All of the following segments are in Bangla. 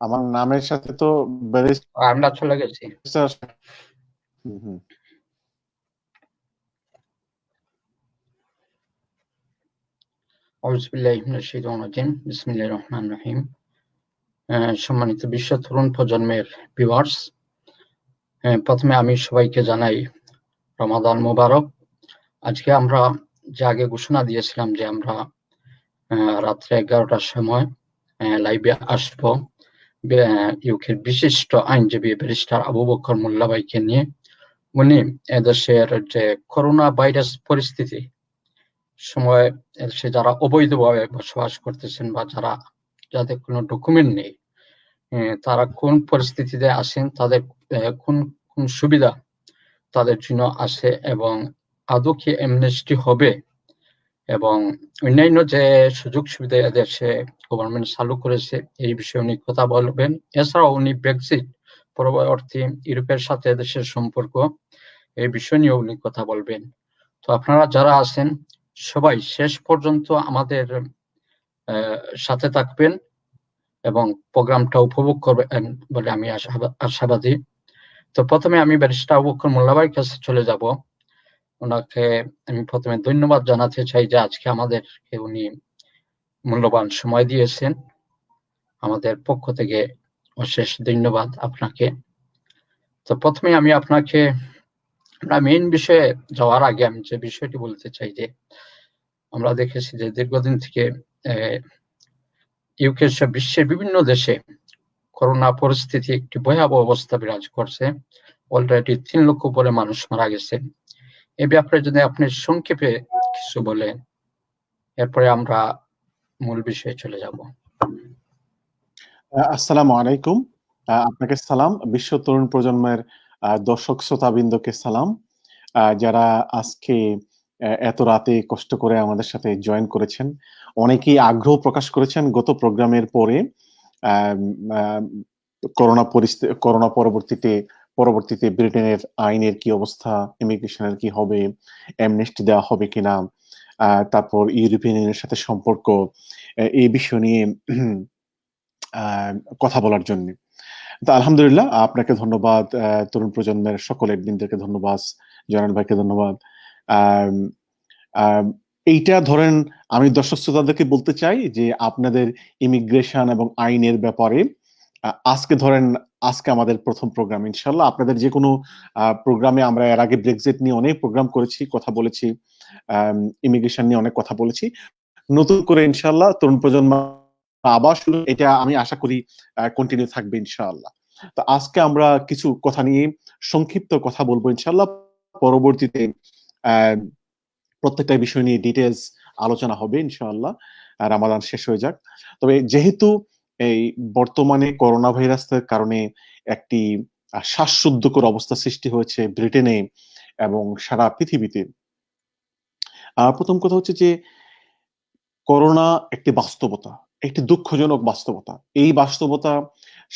আমার নামের সাথে তো ব্যারিস্টার। আমরা চলে গেছি। হুম হুম। আউযুবিল্লাহি মিনাশ শাইতানির রাজিম। বিসমিল্লাহির রহমানির রহিম। সম্মানিত বিশ্ব তরুণ প্রজন্মের ভিউয়ার্স, প্রথমে আমি সবাইকে জানাই রমাদান মোবারক। আজকে আমরা যে আগে ঘোষণা দিয়েছিলাম যে আমরা রাত্রে 11টার সময় লাইভে আসব ইউকের বিশিষ্ট আইনজীবী ব্যারিস্টার আবু বকর মোল্লা ভাইকে নিয়ে। উনি এদেশের যে করোনা ভাইরাস পরিস্থিতি সময় এদেশে যারা অবৈধভাবে বসবাস করতেছেন বা যাদের কোনো ডকুমেন্ট নেই, তারা কোন পরিস্থিতিতে আসেন, তাদের কোন কোন সুবিধা তাদের জন্য আসে এবং আদৌ কি অ্যামনেস্টি হবে এবং অন্যান্য যে সুযোগ সুবিধা এদেশে গভর্নমেন্ট চালু করেছে এই বিষয়ে উনি কথা বলবেন। এছাড়াও উনি ব্রেক্সিট পরবর্তী ইউরোপের সাথে দেশের সম্পর্ক এই বিষয় নিয়ে উনি কথা বলবেন। তো আপনারা যারা আছেন সবাই শেষ পর্যন্ত আমাদের সাথে থাকবেন এবং প্রোগ্রামটা উপভোগ করবেন বলে আমি আশাবাদী। তো প্রথমে আমি ব্যারিস্টার আবু বকর মোল্লা ভাইয়ের কাছে চলে যাব। ওনাকে আমি প্রথমে ধন্যবাদ জানাতে চাই যে আজকে আমাদেরকে উনি মূল্যবান সময় দিয়েছেন। আমাদের পক্ষ থেকে অশেষ ধন্যবাদ আপনাকে। তো প্রথমে আমি আপনাকে মেইন বিষয়ে যাওয়ার আগে আমি যে বিষয়টি বলতে চাই যে আমরা দেখেছি যে দীর্ঘদিন থেকে ইউকে সহ বিশ্বের বিভিন্ন দেশে করোনা পরিস্থিতি একটি ভয়াবহ অবস্থা বিরাজ করছে। অলরেডি 3 লক্ষ উপরে মানুষ মারা গেছে। এ ব্যাপারে যদি আপনি সংক্ষেপে কিছু বলেন, এরপরে আমরা মূল বিষয়ে চলে যাব। আসসালামু আলাইকুম। আপনাকে সালাম। বিশ্ব তরুণ প্রজন্মের দর্শক শ্রোতাবৃন্দকে সালাম, যারা আজকে এত রাতে কষ্ট করে আমাদের সাথে জয়েন করেছেন। অনেকেই আগ্রহ প্রকাশ করেছেন গত প্রোগ্রামের পরে করোনা পরবর্তীতে ব্রিটেনের আইনের কি অবস্থা, ইমিগ্রেশনের কি হবে, অ্যামনেস্টি দেওয়া হবে কিনা, তারপর ইউরোপিয়ান ইউনিয়নের সাথে সম্পর্ক, এই বিষয় নিয়ে কথা বলার জন্য। তো আলহামদুলিল্লাহ, আপনাকে ধন্যবাদ, তরুণ প্রজন্মের সকল এডমিনদেরকে ধন্যবাদ, জয়নাল ভাইকে ধন্যবাদ। আম, আম, এইটা ধরেন, আমি দর্শক শ্রোতাদেরকে বলতে চাই যে আপনাদের ইমিগ্রেশন এবং আইনের ব্যাপারে আজকে আমাদের প্রথম প্রোগ্রাম। ইনশাল্লাহ আপনাদের যে কোনো প্রোগ্রামে, আমরা এর আগে ব্রেক্সিট নিয়ে অনেক প্রোগ্রাম করেছি, কথা বলেছি, ইমিগ্রেশন নিয়ে অনেক কথা বলেছি। নতুন করে ইনশাল্লাহ তরুণ প্রজন্ম আবার শুরু, এটা আমি আশা করি কন্টিনিউ থাকবে ইনশাআল্লাহ। তো আজকে আমরা কিছু কথা নিয়ে সংক্ষিপ্ত কথা বলবো ইনশাআল্লাহ। পরবর্তীতে প্রত্যেকটা বিষয় নিয়ে ডিটেলস আলোচনা হবে ইনশাআল্লাহ, রামাদান শেষ হয়ে যাক। তবে যেহেতু এই বর্তমানে করোনা ভাইরাসের কারণে একটি শ্বাসরুদ্ধকর অবস্থা সৃষ্টি হয়েছে ব্রিটেনে এবং সারা পৃথিবীতে, প্রথম কথা হচ্ছে যে করোনা একটি বাস্তবতা, একটি দুঃখজনক বাস্তবতা। এই বাস্তবতা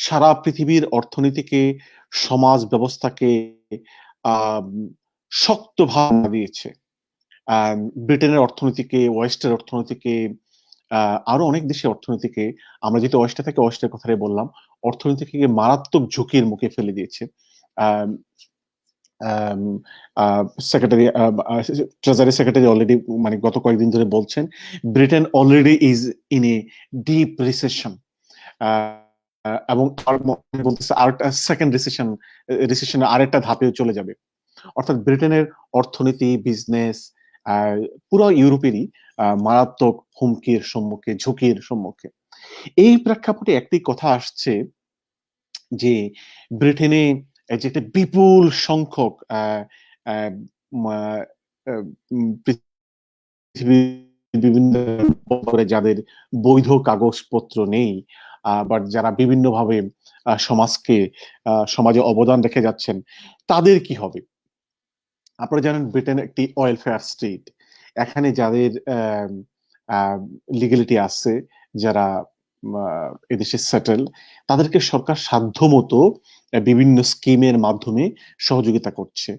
সারা পৃথিবীর অর্থনীতিকে, সমাজ ব্যবস্থাকে আহ শক্তভাবে দিয়েছে। ব্রিটেনের অর্থনীতিকে, ওয়েস্টের অর্থনীতিকে, আরো অনেক দেশের অর্থনীতিকে, আমরা যেহেতু ওয়েস্টে থেকে ওয়েস্টের কথাই বললাম, অর্থনীতিকে মারাত্মক ঝুঁকির মুখে ফেলে দিয়েছে। সেক্রেটারি, ট্রেজারি সেক্রেটারি অলরেডি, মানে গত কয়েকদিন ধরে বলছেন Britain already is in a deep recession, এবং বলতেছে আরেকটা সেকেন্ড রিসেশনে আরেকটা ধাপে চলে যাবে। অর্থাৎ ব্রিটেনের অর্থনীতি, বিজনেস, পুরো ইউরোপেরই মারাত্মক হুমকির সম্মুখে, ঝুঁকির সম্মুখে। এই প্রেক্ষাপটে একটি কথা আসছে যে ব্রিটেনে যে একটা বিপুল সংখ্যক পৃথিবীর বিভিন্ন যাদের বৈধ কাগজপত্র নেই, বাট যারা বিভিন্নভাবে সমাজে অবদান রেখে যাচ্ছেন, তাদের কি হবে? আপনারা জানেন ব্রিটেন একটি ওয়েলফেয়ার স্টেট। এখানে যাদের লিগ্যালিটি আছে, যারা এদেশে সেটেল, তাদেরকে সরকার সাধ্যমতো বিভিন্ন স্কিমের মাধ্যমে সহযোগিতা করছে।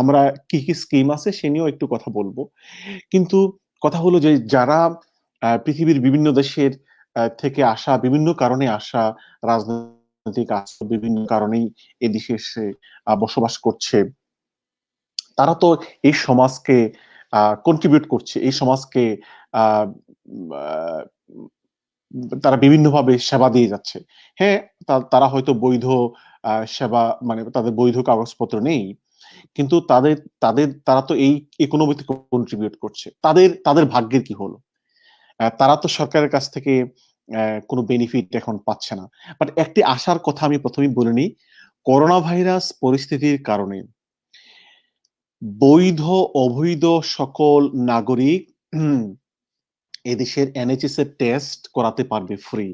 আমরা কি কি স্কিম আছে সে নিয়েও একটু কথা বলবো। কিন্তু কথা হলো যে যারা পৃথিবীর বিভিন্ন দেশের থেকে আসা, বিভিন্ন কারণে আসা রাজনৈতিক বিভিন্ন কারণেই এদেশে এসে বসবাস করছে, তারা তো এই সমাজকে কন্ট্রিবিউট করছে, এই সমাজকে আহ, আহ, তারা বিভিন্নভাবে সেবা দিয়ে যাচ্ছে। হ্যাঁ, তারা হয়তো বৈধ সেবা, মানে তাদের বৈধ কাগজপত্র নেই, কিন্তু তাদের তাদের তারা তো এই ইকোনমিতে কন্ট্রিবিউট করছে। তাদের তাদের ভাগ্যের কি হলো? তারা তো সরকারের কাছ থেকে কোনো বেনিফিট এখন পাচ্ছে না। বাট একটি আশার কথা আমি প্রথমেই বলে নিই, করোনা ভাইরাস পরিস্থিতির কারণে বৈধ অবৈধ সকল নাগরিক এদেশের এনএইচএস এর টেস্ট করাতে পারবে ফ্রি,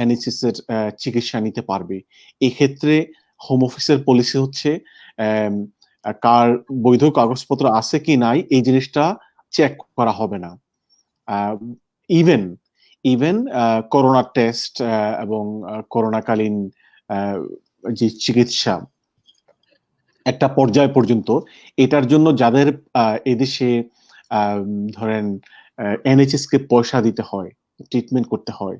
এনএইচএস এর চিকিৎসা নিতে পারবে। এক্ষেত্রে হোম অফিসের পলিসি হচ্ছে আম, কার বৈধ কাগজপত্র আছে কি নাই এই জিনিসটা চেক করা হবে না। ইভেন ইভেন করোনা টেস্ট এবং করোনাকালীন আহ, যে চিকিৎসা একটা পর্যায় পর্যন্ত, এটার জন্য যাদের এদেশে ধরেন এনএইচএস কে পয়সা দিতে হয়, ট্রিটমেন্ট করতে হয়,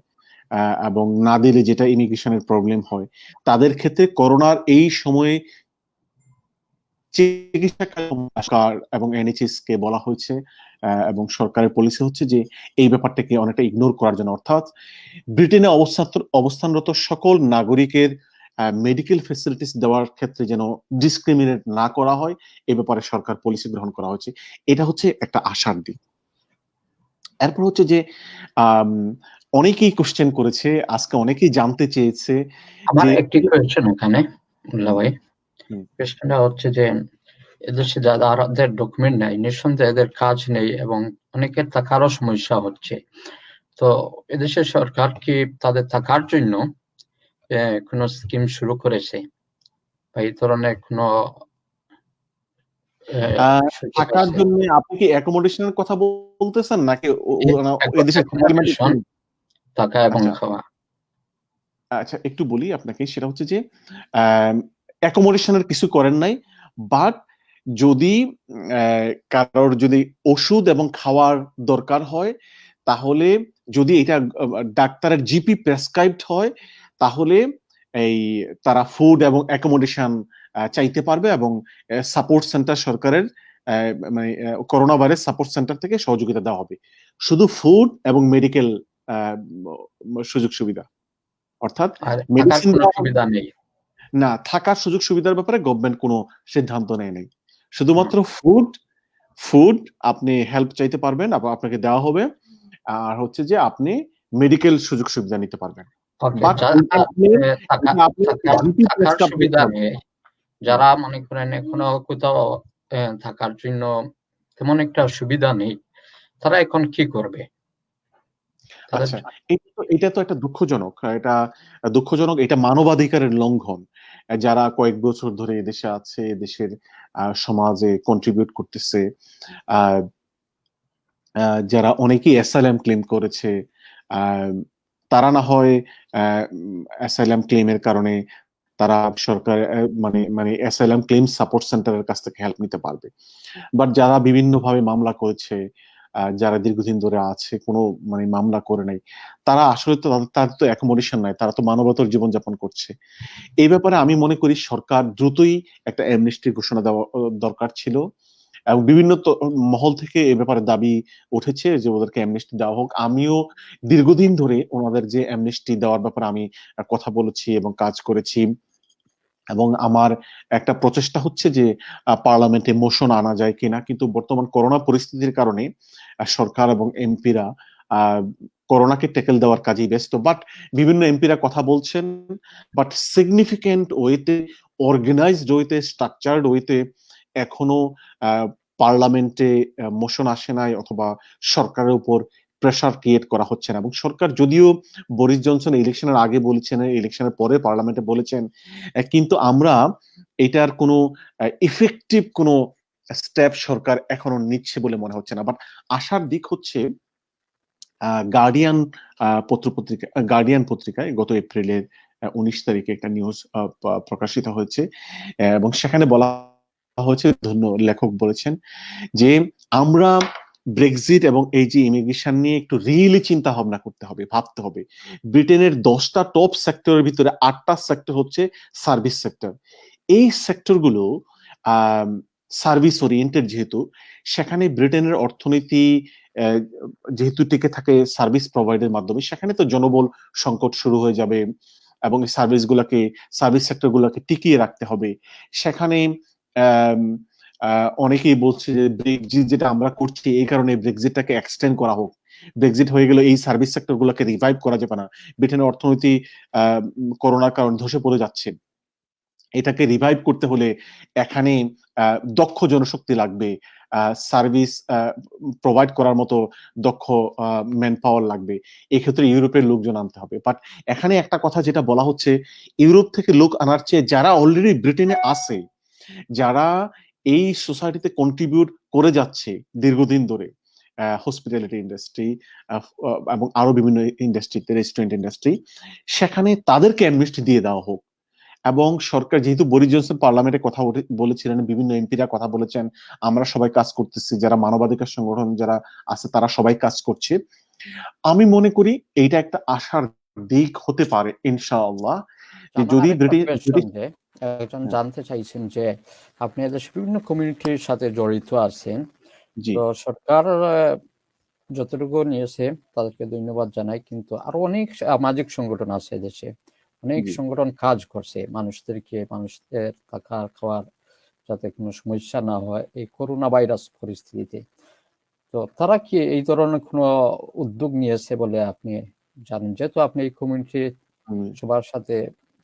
এবং না দিলে যেটা ইমিগ্রেশনের প্রবলেম হয়, তাদের ক্ষেত্রে করোনার এই সময়ে চিকিৎসা সরকার এবং এনএইচএস কে বলা হয়েছে, এবং সরকারের পলিসি হচ্ছে যে এই ব্যাপারটাকে অনেকটা ইগনোর করার জন্য, অর্থাৎ ব্রিটেনে অবস্থানরত সকল নাগরিকের মেডিকেল ফেসিলিটিস দেওয়ার ক্ষেত্রে যেন ডিসক্রিমিনেট না করা হয়, এ ব্যাপারে সরকার পলিসি গ্রহণ করা হয়েছে। এটা হচ্ছে একটা আশার দিক। এরপর হচ্ছে যে আম, অনেকেই কোশ্চেন করেছে, আজকে অনেকেই জানতে চেয়েছে আমার যে একটি কোয়েশ্চেন এখানে, মোল্লা ভাই। হুম, কোয়েশ্চেনটা হচ্ছে যে এদেশে যাদের ডকুমেন্ট নাই, নিঃসন্দেহে এদের কাজ নেই এবং অনেকের থাকারও সমস্যা হচ্ছে। তো এদেশের সরকার কি তাদের থাকার জন্য কোনো স্কিম শুরু করেছে, বা এই ধরনের কোনো সুযোগ থাকার আছে? জন্য আপনি কি অ্যাকোমোডেশনের কথা বলতেছেন, নাকি এদেশে সেটেলমেন্ট? অ্যাকোমোডেশন, থাকা এবং আচ্ছা খাওয়া। আচ্ছা, একটু বলি আপনাকে। সেটা হচ্ছে যে অ্যাকোমোডেশনের কিছু করেন নাই, বাট যদি কারোর যদি ওষুধ এবং খাওয়ার দরকার হয়, তাহলে যদি এটা ডাক্তারের জিপি প্রেসক্রাইবড হয়, তাহলে এই তারা ফুড এবং অ্যাকোমোডেশন চাইতে পারবে, এবং সাপোর্ট সেন্টার সরকারের মানে করোনা ভাইরাস সাপোর্ট সেন্টার থেকে সহযোগিতা দেওয়া হবে। শুধু ফুড এবং মেডিকেল সুযোগ সুবিধা, অর্থাৎ আর থাকার মেডিসিন কোনো দেওয়া হবে সুবিধা নেই? না। থাকার সুযোগ সুবিধার ব্যাপারে গভর্নমেন্ট কোনো সিদ্ধান্ত নেয় নাই। হুম, শুধুমাত্র ফুড ফুড আপনি হেল্প চাইতে পারবেন, আপনাকে দেওয়া হবে। আর হচ্ছে যে আপনি মেডিকেল সুযোগ সুবিধা নিতে পারবেন। ওকে। বাট যারা থাকা আপনি থাকার জিপি থাকার প্রেসক্রাইব করতে সুবিধা হবে। নেই, হুম, যারা মনে করেন এখনো কোথাও থাকার জন্য তেমন একটা সুবিধা নেই, তারা এখন কি করবে? তাদের আচ্ছা, এটা তো একটা দুঃখজনক, এটা মানবাধিকারের লঙ্ঘন। যারা কয়েক বছর ধরে এদেশে আছে, দেশের সমাজে কন্ট্রিবিউট করতেছে, আহ যারা অনেকেই অ্যাসাইলাম ক্লেম করেছে, আহ, তারা না হয় অ্যাসাইলাম ক্লেমের কারণে তারা সরকার মানে মানে অ্যাসাইলাম ক্লেম সাপোর্ট সেন্টারের কাছ থেকে হেল্প নিতে পারবে। বাট যারা বিভিন্নভাবে মামলা করেছে, যারা দীর্ঘদিন ধরে আছে, কোনো মানে মামলা করে নাই, তারা আসলে তো তাদের তো অ্যাকোমোডেশন নাই, তারা তো মানবতার জীবনযাপন করছে। এই ব্যাপারে আমি মনে করি সরকার দ্রুতই একটা অ্যামনেস্টির ঘোষণা দেওয়া দরকার ছিল, এবং বিভিন্ন মহল থেকে এ ব্যাপারে দাবি উঠেছে যে ওদেরকে অ্যামনেস্টি দেওয়া হোক। আমিও দীর্ঘদিন ধরে ওনাদের যে অ্যামনেস্টি দেওয়ার ব্যাপারে আমি কথা বলেছি এবং কাজ করেছি, এবং আমার একটা প্রচেষ্টা হচ্ছে যে পার্লামেন্টে মোশন আনা যায় কিনা। কিন্তু বর্তমান করোনা পরিস্থিতির কারণে সরকার এবং এমপিরা করোনাকে ট্যাকেল দেওয়ার কাজেই ব্যস্ত। বাট বিভিন্ন এমপিরা কথা বলছেন, বাট সিগনিফিকেন্ট ওয়েতে, অর্গানাইজড ওয়েতে, স্ট্রাকচার্ড ওয়েতে এখনো পার্লামেন্টে মোশন আসে নাই, অথবা সরকারের উপর প্রেসার ক্রিয়েট করা হচ্ছে না। এবং সরকার যদিও বরিস জনসন ইলেকশনের আগে বলেছেন, ইলেকশনের পরে পার্লামেন্টে বলেছেন, কিন্তু আমরা এটার কোনো ইফেক্টিভ কোনো স্টেপ সরকার এখনো নিচ্ছে বলে মনে হচ্ছে না। বাট আশার দিক হচ্ছে গার্ডিয়ান গার্ডিয়ান পত্রিকায় গত এপ্রিলের 19 তারিখে একটা নিউজ প্রকাশিত হয়েছে, এবং সেখানে বলা হয়েছে, ধন্য লেখক বলেছেন যে আমরা ব্রেক্সিট এবং এই যে ইমিগ্রেশন নিয়ে একটু রিয়েলি চিন্তা ভাবনা করতে হবে, ভাবতে হবে। ব্রিটেনের 10টা টপ সেক্টরের ভিতরে 8টা সেক্টর হচ্ছে সার্ভিস সেক্টর। এই সেক্টরগুলো সার্ভিস ওরিয়েন্টেড, যেহেতু সেখানে ব্রিটেনের অর্থনীতি আহ, যেহেতু টিকে থাকে সার্ভিস প্রোভাইডের মাধ্যমে, সেখানে তো জনবল সংকট শুরু হয়ে যাবে এবং এই সার্ভিস সেক্টর গুলাকে টিকিয়ে রাখতে হবে। সেখানে আম, অনেকেই বলছে যে ব্রেক্সিট যেটা আমরা করছি এই কারণে ব্রেক্সিটটাকে এক্সটেন্ড করা হোক। ব্রেক্সিট হয়ে গেলে এই সার্ভিস সেক্টর গুলোকে রিভাইভ করা যাবে না। ব্রিটেনের অর্থনীতি করোনার কারণে ধসে পড়ে যাচ্ছে। এটাকে রিভাইভ করতে হলে এখানে দক্ষ জনশক্তি লাগবে, সার্ভিস প্রোভাইড করার মতো দক্ষ ম্যান পাওয়ার লাগবে। এক্ষেত্রে ইউরোপের লোকজন আনতে হবে। বাট এখানে একটা কথা যেটা বলা হচ্ছে, ইউরোপ থেকে লোক আনার চেয়ে যারা অলরেডি ব্রিটেনে আছে, যারা এই সোসাইটিতে কন্ট্রিবিউট করে যাচ্ছে দীর্ঘদিন ধরে, হসপিটালিটি ইন্ডাস্ট্রি এবং আরো বিভিন্ন ইন্ডাস্ট্রিতে, রেস্টুরেন্ট ইন্ডাস্ট্রি, সেখানে তাদেরকে অ্যামনেস্টি দিয়ে দেওয়া হোক। এবং সরকার, যেহেতু বরিস জনসন পার্লামেন্টে কথা বলেছিলেন, বিভিন্ন এমপিরা কথা বলেছেন, আমরা সবাই কাজ করতেছি, যারা মানবাধিকার সংগঠন যারা আছে তারা সবাই কাজ করছে। আমি মনে করি এইটা একটা আশার দিক হতে পারে ইনশাআল্লাহ, যে আমার যদি আরেকটা ব্রিটিশ কোয়েশ্চন, যে একজন জানতে চাইছেন যে আপনি এদেশে বিভিন্ন কমিউনিটির সাথে জড়িত আছেন, জি তো সরকার যতটুকু নিয়েছে তাদেরকে ধন্যবাদ জানাই, কিন্তু আরো অনেক সামাজিক সংগঠন আছে দেশে, অনেক জি সংগঠন কাজ করছে মানুষদের থাকা খাওয়ার যাতে কোনো সমস্যা না হয় এই করোনা ভাইরাস পরিস্থিতিতে। তো তারা কি এই ধরনের কোনো উদ্যোগ নিয়েছে বলে আপনি জানেন, যেহেতু আপনি এই কমিউনিটি হুম। সবার সাথে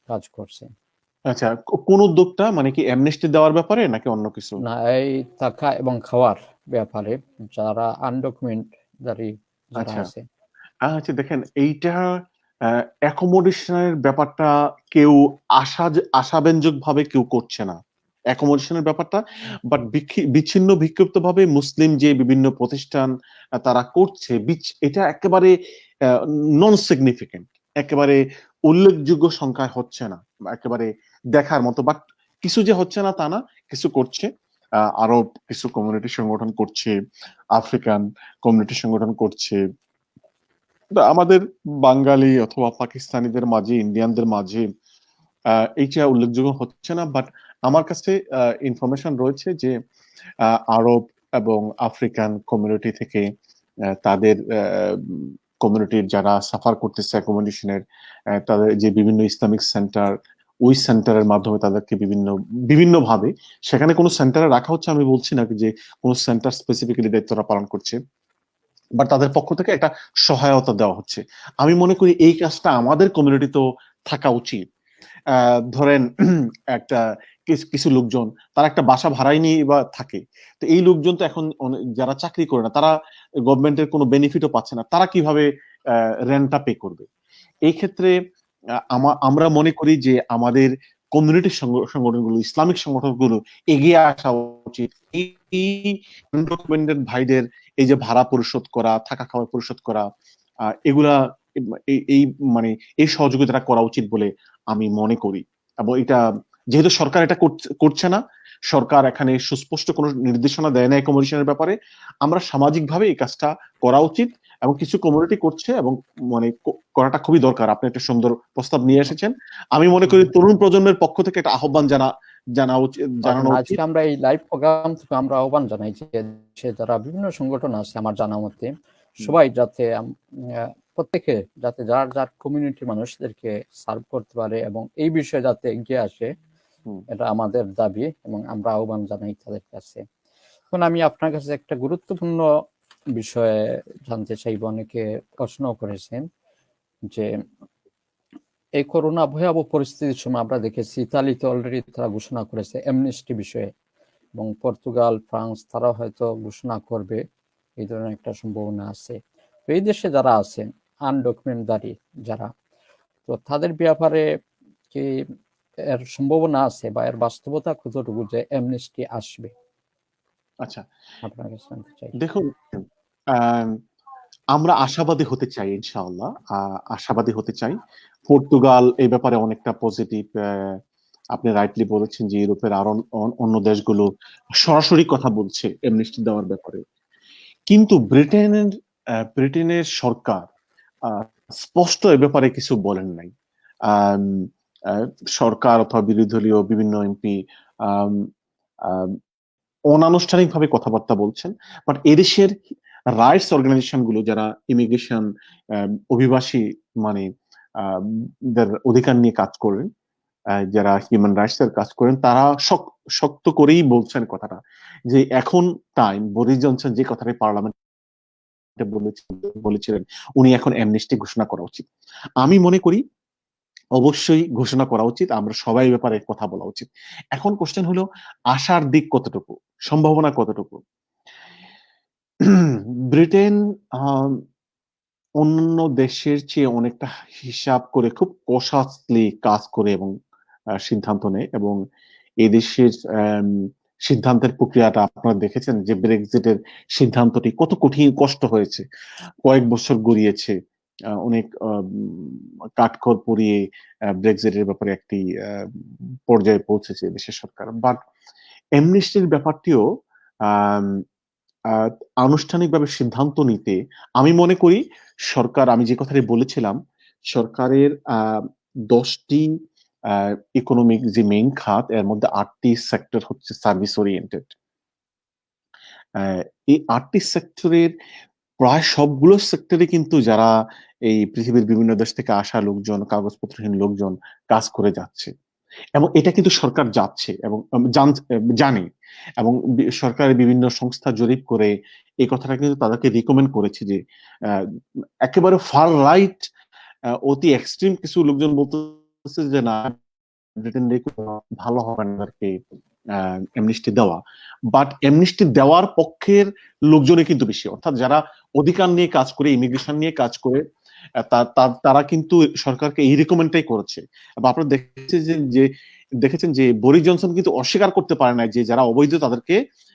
কাজ করছেন? আচ্ছা, কোন উদ্যোগটা, মানে কি অ্যামনেস্টি দেওয়ার ব্যাপারে নাকি অন্য কিছু? না, এই থাকা এবং খাওয়ার ব্যাপারে যারা আনডকুমেন্টারি যারা আচ্ছা আছে। আচ্ছা, দেখেন এইটা অ্যাকোমোডেশনের ব্যাপারটা কেউ আশাব্যঞ্জক ভাবে কেউ করছে না অ্যাকোমোডেশনের ব্যাপারটা। বাট বিচ্ছিন্ন বিক্ষিপ্ত ভাবে মুসলিম যে বিভিন্ন প্রতিষ্ঠান তারা করছে, এটা একেবারে নন সিগনিফিকেন্ট, একেবারে উল্লেখযোগ্য সংখ্যায় হচ্ছে না, একেবারে দেখার মতো। বাট কিছু যে হচ্ছে না তা না, কিছু করছে। আরব কিছু কমিউনিটি সংগঠন করছে, আফ্রিকান কমিউনিটি সংগঠন করছে। আমাদের বাঙালি অথবা পাকিস্তানিদের মাঝে, ইন্ডিয়ানদের মাঝে এইটা উল্লেখযোগ্য হচ্ছে না। বাট আমার কাছে ইনফরমেশন রয়েছে যে আরব এবং আফ্রিকান কমিউনিটি থেকে তাদের কমিউনিটির যারা সাফার করতেছে অ্যাকোমোডেশনের, তাদের যে বিভিন্ন ইসলামিক সেন্টার, ওই সেন্টারের মাধ্যমে তাদেরকে বিভিন্ন ভাবে, সেখানে কোনো সেন্টারে রাখা হচ্ছে আমি বলছি না যে কোনো সেন্টার স্পেসিফিক্যালি দায়িত্বটা পালন করছে, বাট তাদের পক্ষ থেকে একটা সহায়তা দেওয়া হচ্ছে। আমি মনে করি এই কাজটা আমাদের কমিউনিটিতেও থাকা উচিত। ধরেন একটা কিছু লোকজন তারা একটা বাসা ভাড়াই নিয়ে বা থাকে, তো এই লোকজন তো এখন যারা চাকরি করে না, তারা গভর্নমেন্টের কোনো বেনিফিটও পাচ্ছে না, তারা কিভাবে রেন্টটা পে করবে? এই ক্ষেত্রে আমরা মনে করি যে আমাদের কমিউনিটি সংগঠনগুলো, ইসলামিক সংগঠনগুলো এগিয়ে আসা উচিত। এই আনডকুমেন্টেড ভাইদের এই যে ভাড়া পরিশোধ করা, থাকা খাওয়া পরিশোধ করা, এগুলা এই মানে এই সহযোগিতাটা করা উচিত বলে আমি মনে করি। এবং এটা যেহেতু সরকার এটা করছে না, সরকার এখানে সুস্পষ্ট কোনো নির্দেশনা দেয় না অ্যাকোমোডেশনের ব্যাপারে, আমরা সামাজিকভাবে এই কাজটা করা উচিত। এবং কিছু কমিউনিটি করছে এবং মানে করাটা খুবই দরকার। আপনি একটা সুন্দর প্রস্তাব নিয়ে এসেছেন। আমি মনে করি তরুণ প্রজন্মের পক্ষ থেকে একটা আহ্বান জানানো উচিত। আজকে আমরা এই লাইভ প্রোগ্রাম থেকে আমরা আহ্বান জানাই যে যারা বিভিন্ন সংগঠন আছে আমার জানা মতে সবাই যাতে প্রত্যেকে যাতে যার যার কমিউনিটির মানুষদেরকে সার্ভ করতে পারে এবং এই বিষয়ে যাতে এগিয়ে আসে, এটা আমাদের দাবি এবং আমরা আহ্বান জানাই তাদের কাছে। এখন আমি আপনার কাছে একটা গুরুত্বপূর্ণ বিষয়ে জানতে চাইব, অনেকে প্রশ্ন করেছেন যে এই করোনা ভয়াবহ পরিস্থিতির সময় আমরা দেখেছি ইতালিতে অলরেডি তারা ঘোষণা করেছে অ্যামনেস্টি বিষয়ে, এবং পর্তুগাল, ফ্রান্স তারা হয়তো ঘোষণা করবে, এই ধরনের একটা সম্ভাবনা আছে। তো এই দেশে যারা আছেন আনডকুমেন্টারি যারা, তো তাদের ব্যাপারে কি এর সম্ভাবনা আছে বা এর বাস্তবতা কতটুকু যে অ্যামনেস্টি আসবে? আচ্ছা, আপনার কাছে জানতে চাই। দেখুন, আমরা আশাবাদী হতে চাই ইনশাআল্লাহ, আশাবাদী হতে চাই। পর্তুগাল এই ব্যাপারে অনেকটা পজিটিভ। আপনি রাইটলি বলেছেন যে ইউরোপের আরো অন্য দেশগুলো সরাসরি কথা বলছে এমনিস্টি দেওয়ার ব্যাপারে। কিন্তু ব্রিটেনের সরকার স্পষ্ট এ ব্যাপারে কিছু বলেন নাই। আম, সরকার অথবা বিরোধী দলীয় বিভিন্ন এমপি অনানুষ্ঠানিকভাবে কথাবার্তা বলছেন, বাট এদেশের রাইটস অর্গানাইজেশন গুলো যারা ইমিগ্রেশন অভিবাসী মানে আহ, দের অধিকার নিয়ে কাজ করেন, যারা হিউম্যান রাইটস এর কাজ করেন, তারা শক্ত করেই বলছেন কথাটা, যে এখন টাইম, বরিস জনসন যে কথাটা পার্লামেন্টে বলেছিলেন, উনি এখন অ্যামনেস্টি ঘোষণা করা উচিত। আমি মনে করি অবশ্যই ঘোষণা করা উচিত, আমরা সবাই ব্যাপারে কথা বলা উচিত। এখন কোশ্চেন হলো আশার দিক কতটুকু, সম্ভাবনা কতটুকু। ব্রিটেন অন্যান্য দেশের চেয়ে অনেকটা হিসাব করে খুব কশাসলি কাজ করে এবং সিদ্ধান্ত নেয়, এবং এই দেশের সিদ্ধান্তের প্রক্রিয়াটা আপনারা দেখেছেন যে ব্রেক্সিটের সিদ্ধান্তটি কত কঠিন, কষ্ট হয়েছে, কয়েক বছর গড়িয়েছে, অনেক কাঠখড় পুড়িয়ে ব্রেক্সিটের ব্যাপারে একটি পর্যায়ে পৌঁছেছে দেশের সরকার। বাট অ্যামনেস্টির ব্যাপারটিও আহ আহ, আনুষ্ঠানিকভাবে সিদ্ধান্ত নিতে আমি মনে করি সরকার, আমি যে কথাটি বলেছিলাম, সরকারের 10টি ইকোনমিক যে মেইন খাত, এর মধ্যে 8টি সেক্টর হচ্ছে সার্ভিস ওরিয়েন্টেড। এই 8টি সেক্টরের প্রায় সবগুলো সেক্টরে কিন্তু যারা এই পৃথিবীর বিভিন্ন দেশ থেকে আসা লোকজন, কাগজপত্রহীন লোকজন কাজ করে যাচ্ছে, এবং এটা কিন্তু সরকার যাচ্ছে এবং জানে, এবং সরকারের বিভিন্ন সংস্থা জরিপ করে এই কথাটা কিন্তু তাদেরকে রিকমেন্ড করেছে যে একেবারে ফার রাইট, অতি এক্সট্রিম কিছু লোকজন বলতেছে যে না, ব্রিটেন ভালো হবে না তাদেরকে এমনিস্টি দেওয়া। বাট এমনিস্টি দেওয়ার পক্ষের লোকজনই কিন্তু বেশি, অর্থাৎ যারা অধিকার নিয়ে কাজ করে, ইমিগ্রেশন নিয়ে কাজ করে, তারা কিন্তু সরকারকে এই রিকমেন্ডটাই করেছে। বা আপনারা দেখেছেন যে বরিস জনসন কিন্তু অস্বীকার করতে পারে না যে যারা অবৈধ তাদেরকে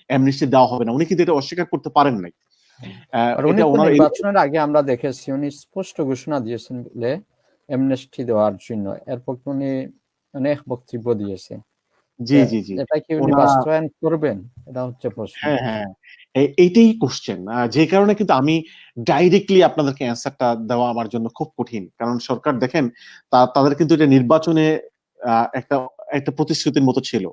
এমনিস্টি দেওয়া হবে না, উনি কিন্তু এটা অস্বীকার করতে পারেন নাই। আর উনি তো নির্বাচনের আগে আমরা দেখেছি উনি স্পষ্ট ঘোষণা দিয়েছেন বলে এমনেস্টি দেওয়ার জন্য, এরপর উনি অনেক বক্তব্য দিয়েছেন। জি জি জি, এটা কি উনি বাস্তবায়ন করবেন, এটা হচ্ছে প্রশ্ন। হ্যাঁ হ্যাঁ, এইটাই কোশ্চেন, যে কারণে কিন্তু আমি ডাইরেক্টলি আপনাদেরকে অ্যান্সারটা দেওয়া আমার জন্য খুব কঠিন, কারণ সরকার দেখেন তাদের কিন্তু এটা নির্বাচনে একটা একটা প্রতিশ্রুতির মতো ছিল।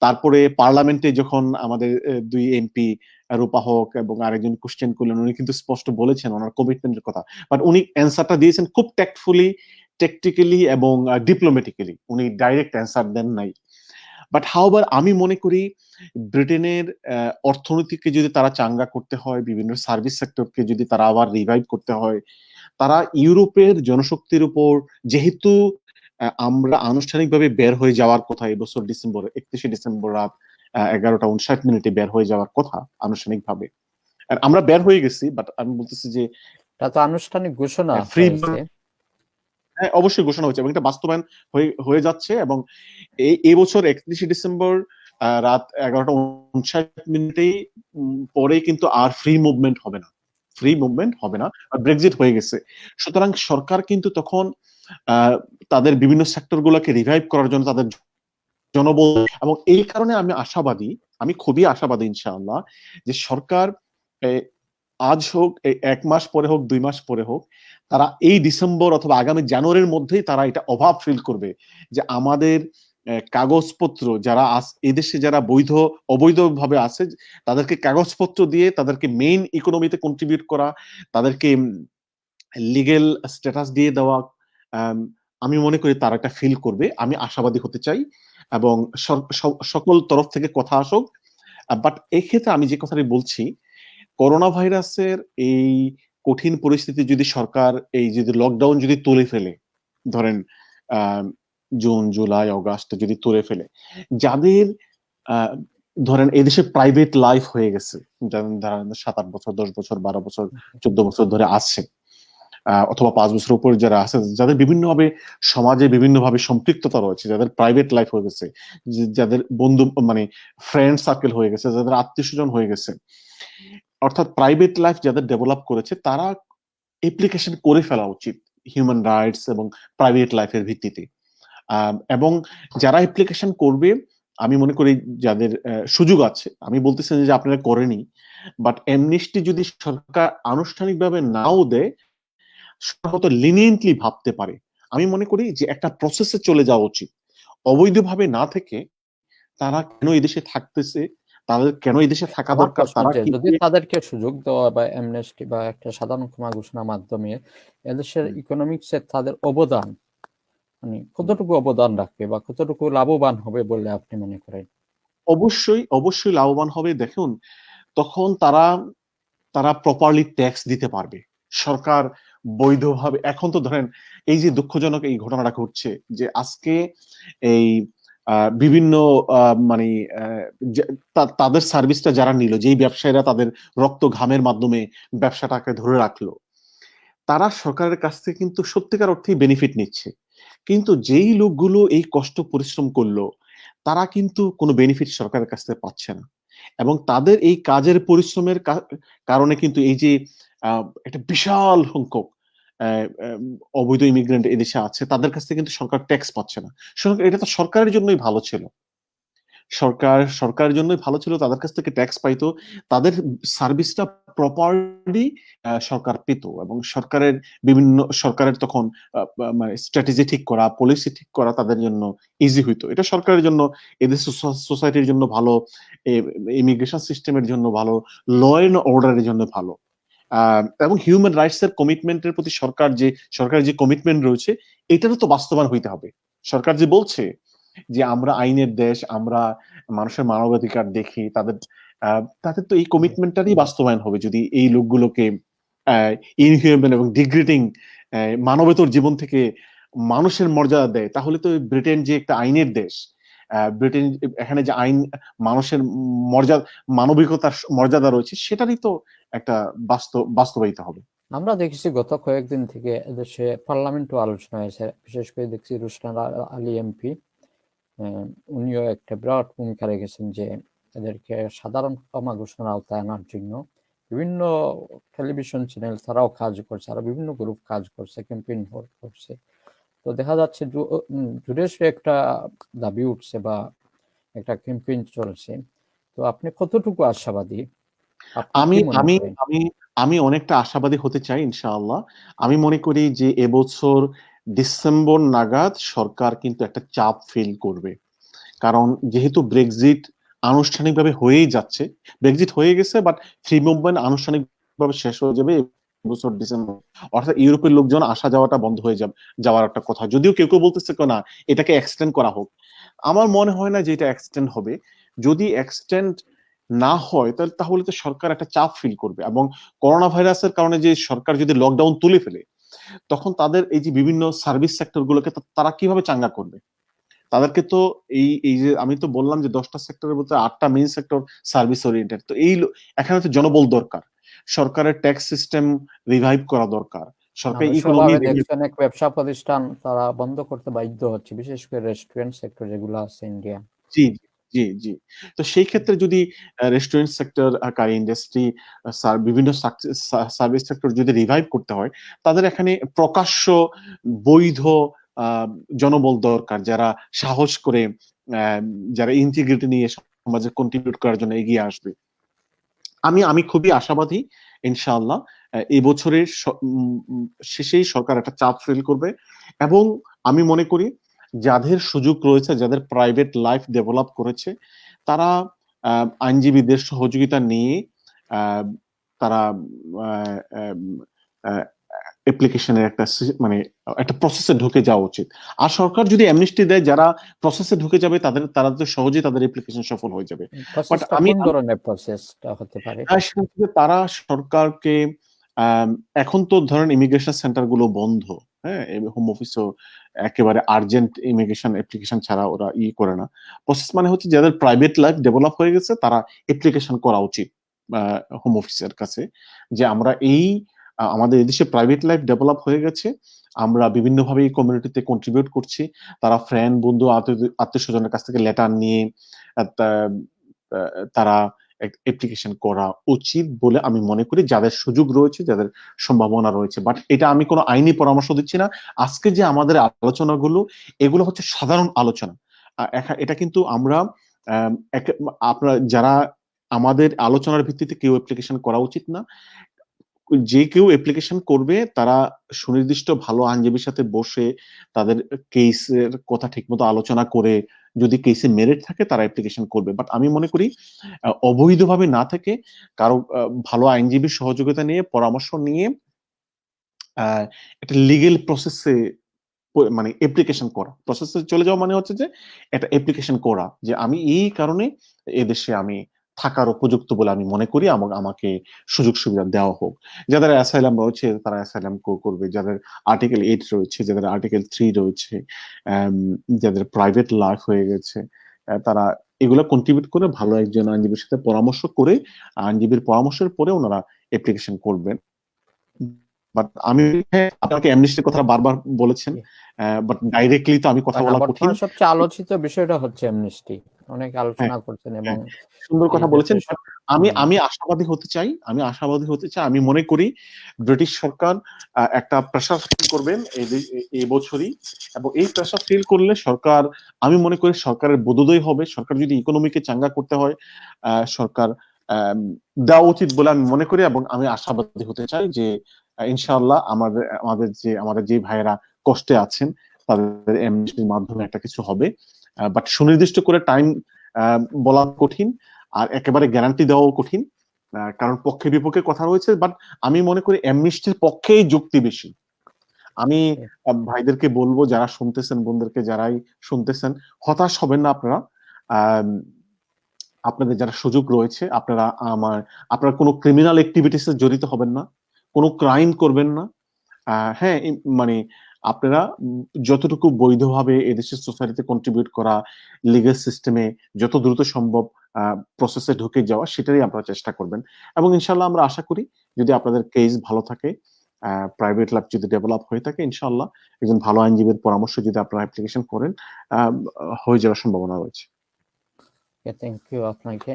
তারপরে পার্লামেন্টে যখন আমাদের দুই এমপি রূপা হক এবং আরেকজন কোশ্চেন করলেন, উনি কিন্তু স্পষ্ট বলেছেন ওনার কমিটমেন্টের কথা, বাট উনি অ্যান্সারটা দিয়েছেন খুব ট্যাক্টফুলি, টেকটিক্যালি এবং ডিপ্লোম্যাটিক্যালি, উনি ডাইরেক্ট অ্যান্সার দেন নাই। বাট হাউবার আমি মনে করি ব্রিটেনের অর্থনীতিকে যদি তারা চাঙ্গা করতে হয়, বিভিন্ন সার্ভিস সেক্টরকে যদি তারা আবার রিভাইভ করতে হয়, তারা ইউরোপের জনশক্তির উপর, যেহেতু আমরা আনুষ্ঠানিকভাবে বের হয়ে যাওয়ার কথা এবছর ডিসেম্বর, 31শে ডিসেম্বর রাত 11:59 বের হয়ে যাওয়ার কথা আনুষ্ঠানিকভাবে, আর আমরা বের হয়ে গেছি, বাট আমি বলতেছি যে এটা তো আনুষ্ঠানিক ঘোষণা ফ্রি, হয়েছে। হ্যাঁ অবশ্যই ঘোষণা হয়েছে এবং এটা বাস্তবায়ন হয়ে যাচ্ছে, এবং এই বছর 31শে ডিসেম্বর রাত 11:59 পরে কিন্তু আর ফ্রি মুভমেন্ট হবে না, ব্রেক্সিট হয়ে গেছে। সুতরাং সরকার কিন্তু তখন তাদের বিভিন্ন সেক্টর গুলোকে রিভাইভ করার জন্য তাদের জনবল, এবং এই কারণে আমি খুবই আশাবাদী ইনশাআল্লাহ যে সরকার আজ হোক, 1 মাস পরে হোক, 2 মাস পরে হোক, তারা এই ডিসেম্বর অথবা আগামী জানুয়ারির মধ্যেই তারা এটা অভাব ফিল করবে যে আমাদের কাগজপত্র যারা এদেশে যারা অবৈধভাবে আছে, তাদেরকে কাগজপত্র দিয়ে তাদেরকে মেইন ইকোনমিতে কন্ট্রিবিউট করা, তাদেরকে লিগেল স্ট্যাটাস দিয়ে দেওয়া, আমি মনে করি তারা একটা ফিল করবে। আমি আশাবাদী হতে চাই এবং সকল তরফ থেকে কথা আসুক। বাট এই ক্ষেত্রে আমি যে কথাটি বলছি, করোনা ভাইরাসের এই কঠিন পরিস্থিতি যদি সরকার এই যদি লকডাউন যদি তুলে ফেলে, ধরেন জুন জুলাই আগস্ট যদি তুলে ফেলে, যাদের ধরেন এদেশে প্রাইভেট লাইফ হয়ে গেছে, ধরেন 7-8 বছর, 10 বছর, 12 বছর, 14 বছর ধরে আছে, অথবা 5 বছর উপর যারা আছে, যাদের বিভিন্নভাবে সমাজে বিভিন্নভাবে সম্পৃক্ততা রয়েছে, যাদের প্রাইভেট লাইফ হয়ে গেছে, যাদের বন্ধু মানে ফ্রেন্ড সার্কেল হয়ে গেছে, যাদের আত্মীয় স্বজন হয়ে গেছে, অর্থাৎ প্রাইভেট লাইফ যাদের ডেভেলপ করেছে, তারা অ্যাপ্লিকেশন করে ফেলা উচিত হিউম্যান রাইটস এবং প্রাইভেট লাইফের ভিত্তিতে। এবং যারা অ্যাপ্লিকেশন করবে, আমি মনে করি যাদের সুযোগ আছে, আমি বলতেছি যে আপনারা করেনি, বাট এমনিস্টি যদি সরকার আনুষ্ঠানিকভাবে নাও দেয়, হয়তো লিনিয়েন্টলি ভাবতে পারে। আমি মনে করি যে একটা প্রসেসে চলে যাওয়া উচিত, অবৈধভাবে না থেকে তারা কেন এদেশে থাকতেছে, তাদের কেন এদেশে থাকা আমার দরকার, প্রশ্ন তারা যে কি যদি তাদেরকে সুযোগ দেওয়া বা অ্যামনেস্টি বা একটা সাধারণ ক্ষমা ঘোষণার মাধ্যমে এদেশের ইকোনমিক্সে তাদের অবদান মানে কতটুকু অবদান রাখবে বা কতটুকু লাভবান হবে বলে আপনি মনে করেন? অবশ্যই অবশ্যই লাভবান হবে। দেখুন, তখন তারা তারা প্রপারলি ট্যাক্স দিতে পারবে। সরকার বৈধভাবে, এখন তো ধরেন এই যে দুঃখজনক এই ঘটনাটা ঘটছে যে আজকে এই বিভিন্ন মানে তাদের সার্ভিসটা যারা নিল, যেই ব্যবসায়ীরা তাদের রক্ত ঘামের মাধ্যমে ব্যবসাটাকে ধরে রাখলো, তারা সরকারের কাছ থেকে কিন্তু সত্যিকার অর্থেই বেনিফিট নিচ্ছে। কিন্তু যেই লোকগুলো এই কষ্ট পরিশ্রম করলো, তারা কিন্তু কোনো বেনিফিট সরকারের কাছ থেকে পাচ্ছে না। এবং তাদের এই কাজের পরিশ্রমের কারণে কিন্তু এই যে একটা বিশাল সংখ্যক অবৈধ ইমিগ্রেন্ট এদেশে আছে, তাদের কাছ থেকে কিন্তু সরকার ট্যাক্স পাচ্ছে না। এটা তো সরকারের জন্যই ভালো ছিল। সরকারের জন্যই ভালো ছিল, তাদের কাছ থেকে ট্যাক্স পাইতো, তাদের সার্ভিসটা প্রপারলি সরকার পেত, এবং সরকারের তখন মানে স্ট্র্যাটেজি ঠিক করা, পলিসি ঠিক করা তাদের জন্য ইজি হইতো। এটা সরকারের জন্য, এদের সোসাইটির জন্য ভালো, ইমিগ্রেশন সিস্টেমের জন্য ভালো, ল এন্ড অর্ডারের জন্য ভালো। এবং হিউম্যান রাইটস এর কমিটমেন্টের প্রতি সরকারের যে কমিটমেন্ট রয়েছে, এটারও তো বাস্তবায়ন হইতে হবে। সরকার যে বলছে যে আমরা আইনের দেশ, আমরা মানুষের মানবাধিকার দেখি, তাদের তো এই কমিটমেন্টটারই বাস্তবায়ন হবে যদি এই লোকগুলোকে ইনহিউম্যান এবং ডিগ্রেডিং মানবেতর জীবন থেকে মানুষের মর্যাদা দেয়। তাহলে তো ব্রিটেন যে একটা আইনের দেশ, ব্রিটেন এখানে যে আইন, মানুষের মানবিকতার মর্যাদা রয়েছে, সেটারই তো একটা বাস্তবায়িত হবে। আমরা দেখেছি গত কয়েকদিন থেকে দেশে পার্লামেন্টও আলোচনা হয়েছে, বিশেষ করে দেখছি রুশনান আলী এমপি, উনিও একটা বিরাট ভূমিকা রেখেছেন যে এদেরকে সাধারণ ক্ষমা ঘোষণার আওতায় আনার জন্য। বিভিন্ন টেলিভিশন চ্যানেল তারাও কাজ করছে, আরো বিভিন্ন গ্রুপ কাজ করছে, ক্যাম্পেইন করছে। তো দেখা যাচ্ছে জুড়ে একটা দাবি উঠছে বা একটা ক্যাম্পেইন চলছে। তো আপনি কতটুকু আশাবাদী? আপনি আমি কি মনে আমি করেন? আমি আমি অনেকটা আশাবাদী হতে চাই ইনশাআল্লাহ। আমি মনে করি যে এবছর ডিসেম্বর নাগাদ সরকার কিন্তু একটা চাপ ফিল করবে। কারণ যেহেতু ব্রেক্সিট আনুষ্ঠানিকভাবে হয়েই যাচ্ছে, ব্রেক্সিট হয়ে গেছে, বাট ফ্রি মুভমেন্ট আনুষ্ঠানিকভাবে শেষ হয়ে যাবে এবছর ডিসেম্বর। অর্থাৎ ইউরোপের লোকজন আসা যাওয়াটা বন্ধ হয়ে যাওয়ার একটা কথা। যদিও কেউ কেউ বলতেছে না এটাকে এক্সটেন্ড করা হোক, আমার মনে হয় না যে এটা এক্সটেন্ড হবে। যদি এক্সটেন্ড না হয় তাহলে তো সরকার একটা চাপ ফিল করবে, এবং করোনা ভাইরাসের কারণে যে সরকার যদি লকডাউন তুলে ফেলে, তখন তাদের এই যে বিভিন্ন সার্ভিস সেক্টর গুলোকে তারা কিভাবে চাঙ্গা করবে? তাদেরকে তো এই যে আমি তো বললাম যে 10টা সেক্টরের মধ্যে 8টা মেইন সেক্টর সার্ভিস ওরিয়েন্টেড। তো এখানে তো জনবল দরকার, সরকারের ট্যাক্স সিস্টেম রিভাইভ করা দরকার, সরকার ইকোনমি। আনুষ্ঠানিকভাবে দেখছি অনেক ব্যবসা প্রতিষ্ঠান তারা বন্ধ করতে বাধ্য হচ্ছে, বিশেষ করে রেস্টুরেন্ট সেক্টর যেগুলো আছে ইন্ডিয়া। জি, জি, জি। তো সেই ক্ষেত্রে যদি রেস্টুরেন্ট সেক্টর, কারি ইন্ডাস্ট্রি, বিভিন্ন সার্ভিস সেক্টর যদি রিভাইভ করতে হয়, তাদের এখানে প্রকাশ্য বৈধ জনবল দরকার, যারা সাহস করে, যারা ইন্টিগ্রিটি নিয়ে সমাজে কন্ট্রিবিউট করার জন্য এগিয়ে আসবে। আমি খুবই আশাবাদী ইনশাআল্লাহ এই বছরের শেষেই সরকার একটা চাপ ফিল করবে। এবং আমি মনে করি যাদের সুযোগ রয়েছে, যাদের প্রাইভেট লাইফ ডেভেলপ করেছে, তারা আইনজীবীদের সহযোগিতা নিয়ে তারা অ্যাপ্লিকেশনের মানে একটা প্রসেসে ঢুকে যাওয়া উচিত। আর সরকার যদি অ্যামনেস্টি দেয়, যারা প্রসেসে ঢুকে যাবে তারা তো সহজেই তাদের অ্যাপ্লিকেশন সফল হয়ে যাবে। বাট প্রসেসটা আমি কোন ধরনের প্রসেসটা হতে পারে? সেটা থেকে তারা সরকারকে, এখন তো ধরেন ইমিগ্রেশন সেন্টার গুলো বন্ধ, হ্যাঁ, হোম অফিসও একেবারে আর্জেন্ট ইমিগ্রেশন অ্যাপ্লিকেশন ছাড়া ওরা করে না। প্রসেস মানে হচ্ছে যাদের প্রাইভেট লাইফ ডেভেলপ হয়ে গেছে তারা অ্যাপ্লিকেশন করা উচিত হোম অফিসের কাছে, যে আমরা আমাদের এদেশে প্রাইভেট লাইফ ডেভেলপ হয়ে গেছে, আমরা বিভিন্নভাবে এই কমিউনিটিতে কন্ট্রিবিউট করছি। তারা ফ্রেন্ড, বন্ধু, আত্মীয় স্বজনের কাছ থেকে লেটার নিয়ে তারা অ্যাপ্লিকেশন করা উচিত বলে আমি মনে করি, যাদের সুযোগ রয়েছে, যাদের সম্ভাবনা রয়েছে। বাট এটা আমি কোনো আইনি পরামর্শ দিচ্ছি না। আজকে যে আমাদের আলোচনাগুলো, এগুলো হচ্ছে সাধারণ আলোচনা। এটা কিন্তু আমরা আপনারা যারা আমাদের আলোচনার ভিত্তিতে কেউ অ্যাপ্লিকেশন করা উচিত না। যে কেউ অ্যাপ্লিকেশন করবে তারা সুনির্দিষ্ট ভালো আইনজীবীর সাথে বসে তাদের কেসের কথা ঠিকমতো আলোচনা করে যদি কেসে মেরিট থাকে তারা অ্যাপ্লিকেশন করবে। বাট আমি মনে করি অবৈধভাবে না থেকে কারো ভালো আইনজীবীর সহযোগিতা নিয়ে পরামর্শ নিয়ে একটা লিগেল প্রসেসে মানে অ্যাপ্লিকেশন করা, প্রসেসে চলে যাওয়া মানে হচ্ছে যে একটা অ্যাপ্লিকেশন করা যে আমি এই কারণে এদেশে আমি থাকার উপযুক্ত বলে আমি মনে করি, আমাকে সুযোগ সুবিধা দেওয়া হোক। যাদের অ্যাসাইলাম রয়েছে তারা অ্যাসাইলাম করবে, যাদের আর্টিকেল 8 রয়েছে, যাদের আর্টিকেল 3 রয়েছে, যাদের প্রাইভেট লাইফ হয়ে গেছে, তারা এগুলো কন্ট্রিবিউট করে ভালো একজন আইনজীবীর সাথে পরামর্শ করে আইনজীবীর পরামর্শের পরে ওনারা অ্যাপ্লিকেশন করবেন। বাট আমি আপনাকে অ্যামনেস্টির কথা বারবার বলেছেন, বাট ডাইরেক্টলি তো আমি কথা বলা কঠিন। বর্তমানে সবচেয়ে আলোচিত বিষয়টা হচ্ছে অ্যামনেস্টি, অনেক আলোচনা করছেন এবং সুন্দর কথা বলেছেন। আমি আশাবাদী হতে চাই, আমি মনে করি ব্রিটিশ সরকার একটা প্রেসার ফিল করবেন এই বছরই, এবং এই প্রেসার ফিল করলে সরকার, আমি মনে করি সরকারের বোধোদয় হবে। সরকার যদি ইকোনমিকে চাঙ্গা করতে হয় সরকার দেওয়া উচিত বলে আমি মনে করি, এবং আমি আশাবাদী হতে চাই যে ইনশাআল্লাহ আমাদের যে ভাইয়েরা কষ্টে আছেন তাদের এমনির মাধ্যমে একটা কিছু হবে। বাট সুনির্দিষ্ট করে টাইম বলা কঠিন, আর একেবারে গ্যারান্টি দেওয়াও কঠিন, কারণ পক্ষে বিপক্ষে কথা রয়েছে। বাট আমি মনে করি অ্যামনিস্টির পক্ষেই যুক্তি বেশি। আমি ভাইদেরকে বলবো, যারা শুনতেছেন, বোনদেরকে যারাই শুনতেছেন, হতাশ হবেন না আপনারা। আপনাদের যারা সুযোগ রয়েছে, আপনারা কোনো ক্রিমিনাল অ্যাক্টিভিটিসে জড়িত হবেন না, কোনো ক্রাইম করবেন না। হ্যাঁ, মানে আপনারা যতটুকু বৈধভাবে এদেশের সোসাইটিতে কন্ট্রিবিউট করা, লিগ্যাল সিস্টেমে যত দ্রুত সম্ভব প্রসেসে ঢুকে যাওয়া, সেটারই আপনারা চেষ্টা করবেন। এবং ইনশাল্লাহ আমরা আশা করি যদি আপনাদের কেস ভালো থাকে, প্রাইভেট লাইফ যদি ডেভেলপ হয়ে থাকে, ইনশাল্লাহ একজন ভালো আইনজীবীর পরামর্শ যদি আপনারা অ্যাপ্লিকেশন করেন, হয়ে যাওয়ার সম্ভাবনা রয়েছে। থ্যাংক ইউ আপনাকে।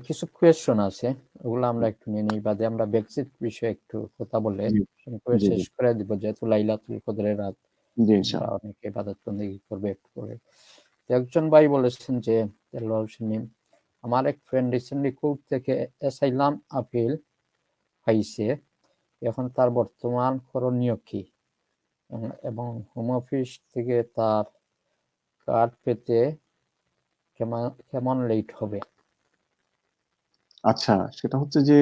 কিছু কোয়েশ্চন আছে, ওগুলো আমরা একটু নিয়ে নিই, বাদে আমরা ব্রেক্সিট বিষয়ে একটু কথা বলে শেষ করে দিব, যেহেতু লাইলাতুল কদরের রাত, অনেকে ইবাদত বন্দেগী করবে একটু পরে। একজন ভাই বলেছেন যে আমার এক ফ্রেন্ড রিসেন্টলি কোর্ট থেকে অ্যাসাইলাম আপিল পাইছে, এখন তার বর্তমান করণীয় কি, এবং হোম অফিস থেকে তার কার্ড পেতে কেমন লেট হবে? আচ্ছা, সেটা হচ্ছে যে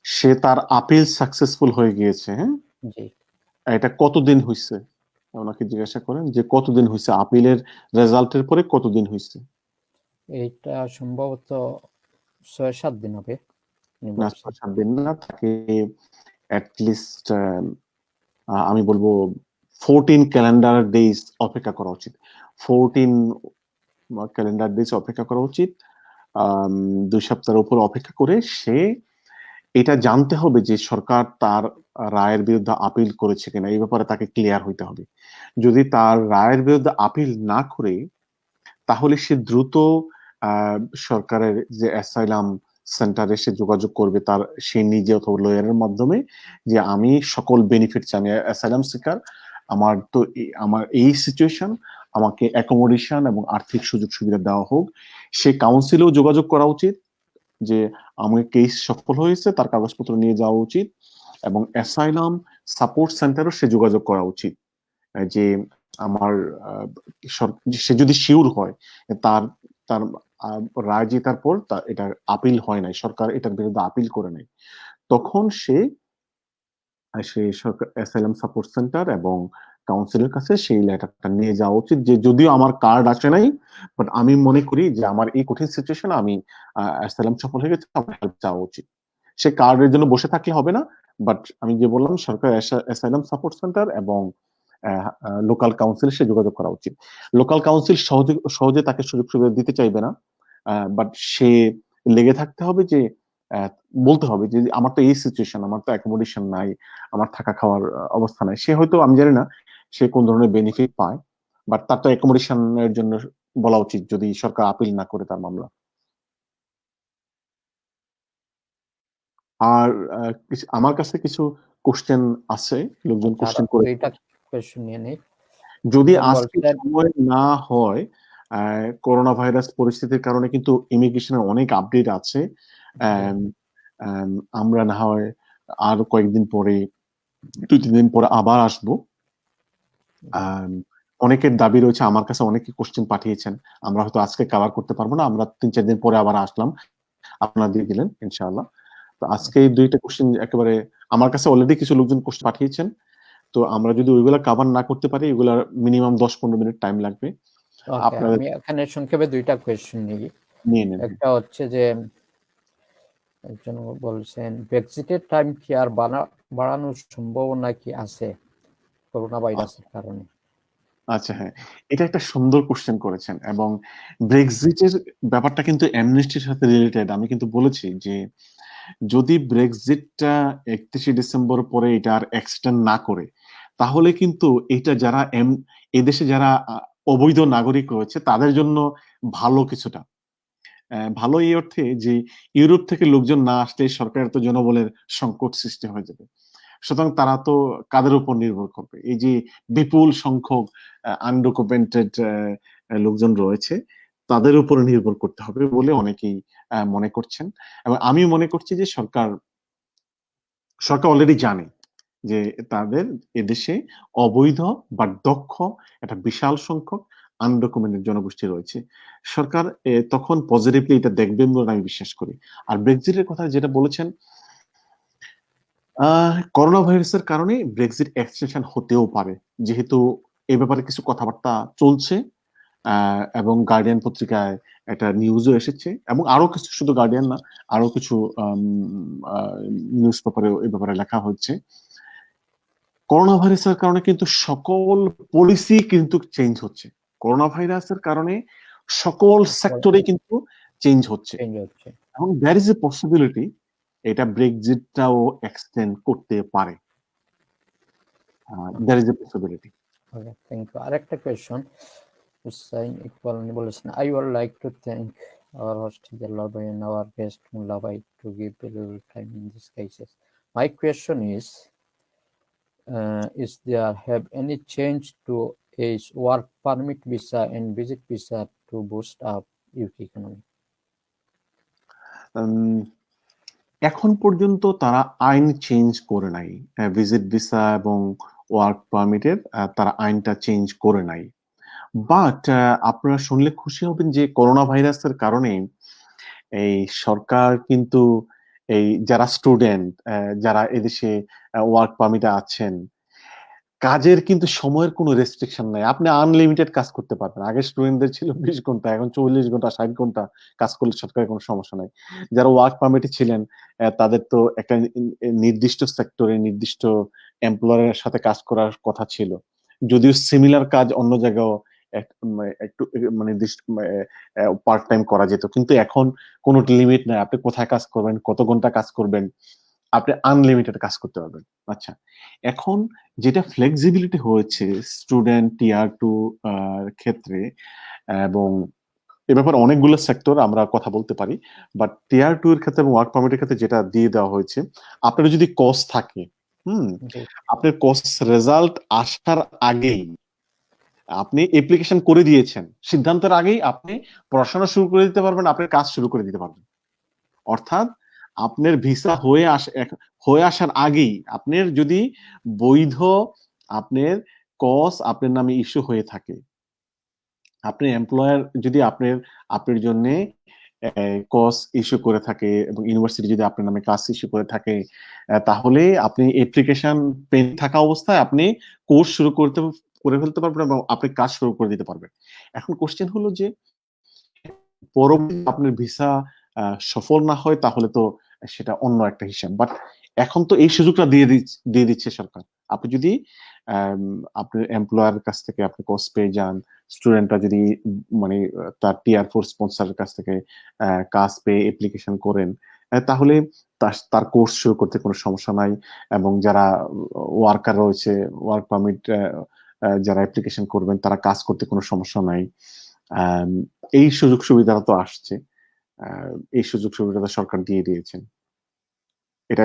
সে তার আপিল সাকসেসফুল হয়ে গিয়েছে। হ্যাঁ, এটা কতদিন হয়েছে ওনাকে জিজ্ঞাসা করেন যে কতদিন হয়েছে, আপিলের রেজাল্টের পরে কতদিন হয়েছে? এইটা সম্ভবত 6-7 দিন হবে। না, 6-7 দিন না, তাকে অ্যাটলিস্ট আমি বলবো 14 ক্যালেন্ডার ডেজ অপেক্ষা করা উচিত। 14 ক্যালেন্ডার ডেজ অপেক্ষা করা উচিত। 2 সপ্তাহের উপর অপেক্ষা করে সে এটা জানতে হবে যে সরকার তার রায়ের বিরুদ্ধে আপিল করেছে কিনা, এই ব্যাপারে তাকে ক্লিয়ার হইতে হবে। যদি তার রায়ের বিরুদ্ধে আপিল না করে, তাহলে সে দ্রুত সরকারের যে অ্যাসাইলাম সেন্টারে সে যোগাযোগ করবে, সে নিজে অথবা লয়ারের মাধ্যমে, যে আমি সকল বেনিফিট চাই, আমি অ্যাসাইলাম সিকার, আমার এই সিচুয়েশন, আমাকে অ্যাকোমোডেশন এবং আর্থিক সুযোগ সুবিধা দেওয়া হোক। সে কাউন্সিলেও যোগাযোগ করা উচিত যে আমার কেস সফল হয়েছে, তার কাগজপত্র নিয়ে যাওয়া উচিত, এবং অ্যাসাইলাম সাপোর্ট সেন্টারও সে যোগাযোগ করা উচিত যে আমার সে যদি শিওর হয় তার তার রায় জেতার পর এটা আপিল হয় নাই, সরকার এটার বিরুদ্ধে আপিল করে নাই, তখন সে সরকার অ্যাসাইলাম সাপোর্ট সেন্টার এবং কাউন্সিলের কাছে সেই লেটারটা নিয়ে যাওয়া উচিত যে যদিও আমার কার্ড আসে নাই, বাট আমি মনে করি যে আমার এই কঠিন সিচুয়েশন আমি অ্যাসাইলাম সফল হয়ে গেছে, আমার হেল্প চাওয়া উচিত। সে কার্ডের জন্য বসে থাকলে হবে না, বাট আমি যে বললাম সরকার অ্যাসাইলাম সাপোর্ট সেন্টার এবং লোকাল কাউন্সিল সে যোগাযোগ করা উচিত। লোকাল কাউন্সিল সহজে তাকে সুযোগ সুবিধা দিতে চাইবে না, বাট সে লেগে থাকতে হবে যে বলতে হবে যে আমার তো এই সিচুয়েশন, আমার তো অ্যাকোমোডেশন নাই, আমার থাকা খাওয়ার অবস্থা নাই। সে হয়তো, আমি জানি না সে কোন ধরনের বেনিফিট পায়, বাট তার তো অ্যাকোমোডেশনের জন্য বলা উচিত যদি সরকার আপিল না করে তার মামলা। আর আমার কাছে কিছু কোশ্চেন আছে, লোকজন কোশ্চেন করে, এটা কোশ্চেন নিয়ে নেই। যদি আজকে সময় না হয় করোনা ভাইরাস পরিস্থিতির কারণে কিন্তু ইমিগ্রেশনের অনেক আপডেট আছে। আম, আম, আমরা না হয় আর কয়েকদিন পরে, 2-3 দিন পরে আবার আসবো। আম, অনেকের দাবি রয়েছে, আমার কাছে অনেকে কোশ্চেন পাঠিয়েছেন, আমরা হয়তো আজকে কভার করতে পারবো না, আমরা 3-4 দিন পরে আবার আসলাম, আপনারা দিয়ে দিলেন ইনশাআল্লাহ। তো আজকে এই 2টা কোশ্চেন একেবারে আমার কাছে অলরেডি কিছু লোকজন কোশ্চেন পাঠিয়েছেন, তো আমরা যদি ওইগুলা কভার না করতে পারি, এগুলা মিনিমাম 10-15 মিনিট টাইম লাগবে। ওকে, আপনাদের আমি এখানে সংক্ষেপে 2টা কোয়েশ্চেন নিই। নিয়ে নেন। একটা হচ্ছে যে একজন বলছেন ব্রেক্সিটের টাইম কি আর বাড়ানোর সম্ভাবনা কি আছে করোনা ভাইরাসের কারণে? আচ্ছা, হ্যাঁ, এটা একটা সুন্দর কোশ্চেন করেছেন, এবং ব্রেক্সিটের ব্যাপারটা কিন্তু অ্যামনেস্টির সাথে রিলেটেড। আমি কিন্তু বলেছি যে যদি ব্রেক্সিটটা 31শে ডিসেম্বর পরে এটা আর এক্সটেন্ড না করে, তাহলে কিন্তু এটা যারা এদেশে যারা অবৈধ নাগরিক রয়েছে তাদের জন্য ভালো কিছুটা। ভালো এই অর্থে যে ইউরোপ থেকে লোকজন না আসলে সরকারের তো জনবলের সংকট সৃষ্টি হয়ে যাবে। সুতরাং তারা তো কাদের উপর নির্ভর করবে? এই যে বিপুল সংখ্যক আনডকুমেন্টেড লোকজন রয়েছে, তাদের উপর নির্ভর করতে হবে বলে অনেকেই মনে করছেন। এবং আমি মনে করছি যে সরকার সরকার অলরেডি জানে যে তাদের এদেশে অবৈধ বা দক্ষ একটা বিশাল সংখ্যক আনডকুমেন্টেড জনগোষ্ঠী রয়েছে। সরকার তখন পজিটিভলি এটা দেখবেন বলে আমি বিশ্বাস করি। আর ব্রেক্সিটের কথা যেটা বলেছেন, করোনা ভাইরাসের কারণে ব্রেক্সিট এক্সটেনশন হতেও পারে, যেহেতু এ ব্যাপারে কিছু কথাবার্তা চলছে, এবং গার্ডিয়ান পত্রিকায় একটা নিউজও এসেছে, এবং আরো কিছু, শুধু গার্ডিয়ান না, আরো কিছু নিউজ পেপারে এই ব্যাপারে লেখা হচ্ছে। করোনা ভাইরাসের কারণে কিন্তু সকল পলিসি কিন্তু চেঞ্জ হচ্ছে। করোনা ভাইরাসের কারণে সকল সেক্টরে কিন্তু চেঞ্জ হচ্ছে, চেঞ্জ হচ্ছে। এবং দ্যার ইজ এ পসিবিলিটি এটা ব্রেক্সিটটাও এক্সটেন্ড করতে পারে। There is a possibility. Okay, thank you. আরেকটা কোয়েশ্চন হুসাইন ইকবাল উনি বলেছেন, I would like to thank our host জাল্লাহ ভাই and our guest Mullah ভাই to give valuable time in these cases. My question is there have any change to age work permit visa and visit visa to boost up UK economy? এখন পর্যন্ত তারা আইন চেঞ্জ করে নাই, ভিজিট ভিসা এবং ওয়ার্ক পারমিটের তারা আইনটা চেঞ্জ করে নাই। বাট আপনারা শুনলে খুশি হবেন যে করোনা ভাইরাসের কারণে এই সরকার কিন্তু এই যারা স্টুডেন্ট, যারা এদেশে ওয়ার্ক পারমিটে আছেন, কাজের কিন্তু সময়ের কোনো রেস্ট্রিকশন নাই, আপনি আনলিমিটেড কাজ করতে পারবেন। আগে স্টুডেন্টদের ছিল 20 ঘন্টা, এখন 40 ঘন্টা 60 ঘন্টা কাজ করলে সরকারের কোনো সমস্যা নাই। যারা ওয়ার্ক পারমিটে ছিলেন তাদের তো একটা নির্দিষ্ট সেক্টরে নির্দিষ্ট এমপ্লয়ারের সাথে কাজ করার কথা ছিল, যদিও সিমিলার কাজ অন্য জায়গাও একটু মানে পার্ট টাইম করা যেত, কিন্তু এখন কোনো লিমিট নাই, আপনি কোথায় কাজ করবেন, কত ঘন্টা কাজ করবেন, আপনি আনলিমিটেড কাজ করতে পারবেন। আচ্ছা, এখন যেটা ফ্লেক্সিবিলিটি হয়েছে স্টুডেন্ট টিয়ার 2 ক্ষেত্রে, এবং এ ব্যাপারে অনেকগুলো সেক্টর আমরা কথা বলতে পারি, বাট টিয়ার 2 এর ক্ষেত্রে এবং ওয়ার্ক পারমিটের ক্ষেত্রে যেটা দিয়ে দেওয়া হয়েছে, আপনার যদি কোর্স থাকে, হুম, জি, আপনার কোর্স রেজাল্ট আসার আগেই আপনি অ্যাপ্লিকেশন করে দিয়েছেন, সিদ্ধান্তের আগেই আপনি পড়াশোনা শুরু করে দিতে পারবেন, আপনি কাজ শুরু করে দিতে পারবেন। অর্থাৎ আপনার ভিসা হয়ে আসার আগেই আপনার যদি বৈধ আপনার কস আপনার নামে ইস্যু হয়ে থাকে, আপনি এমপ্লয়ার যদি আপনার জন্য কস ইস্যু করে থাকে এবং ইউনিভার্সিটি যদি আপনার নামে কাজ ইস্যু করে থাকে, তাহলে আপনি অ্যাপ্লিকেশন পেন থাকা অবস্থায় আপনি কোর্স শুরু করে ফেলতে পারবেন এবং আপনি কাজ শুরু করে দিতে পারবেন। এখন কোশ্চেন হলো যে পরবর্তী আপনার ভিসা সফল না হয় তাহলে তো সেটা অন্য একটা হিসাব, বাট এখন তো এই সুযোগটা দিয়ে দিচ্ছে সরকার। আপনি যদি আপনার এমপ্লয়ার কাছ থেকে আপনি কোর্স পেয়ে যান, স্টুডেন্টরা যদি মানে তার টিয়ার 4 স্পন্সরের কাছ থেকে কাজ পেয়ে অ্যাপ্লিকেশন করেন, তাহলে তার কোর্স শুরু করতে কোনো সমস্যা নাই। এবং যারা ওয়ার্কার রয়েছে, ওয়ার্ক পারমিট যারা অ্যাপ্লিকেশন করবেন, তারা কাজ করতে কোনো সমস্যা নাই। আম, এই সুযোগ সুবিধাটা তো আসছে, এই সুযোগ সুবিধাটা সরকার দিয়ে দিয়েছেন, এটা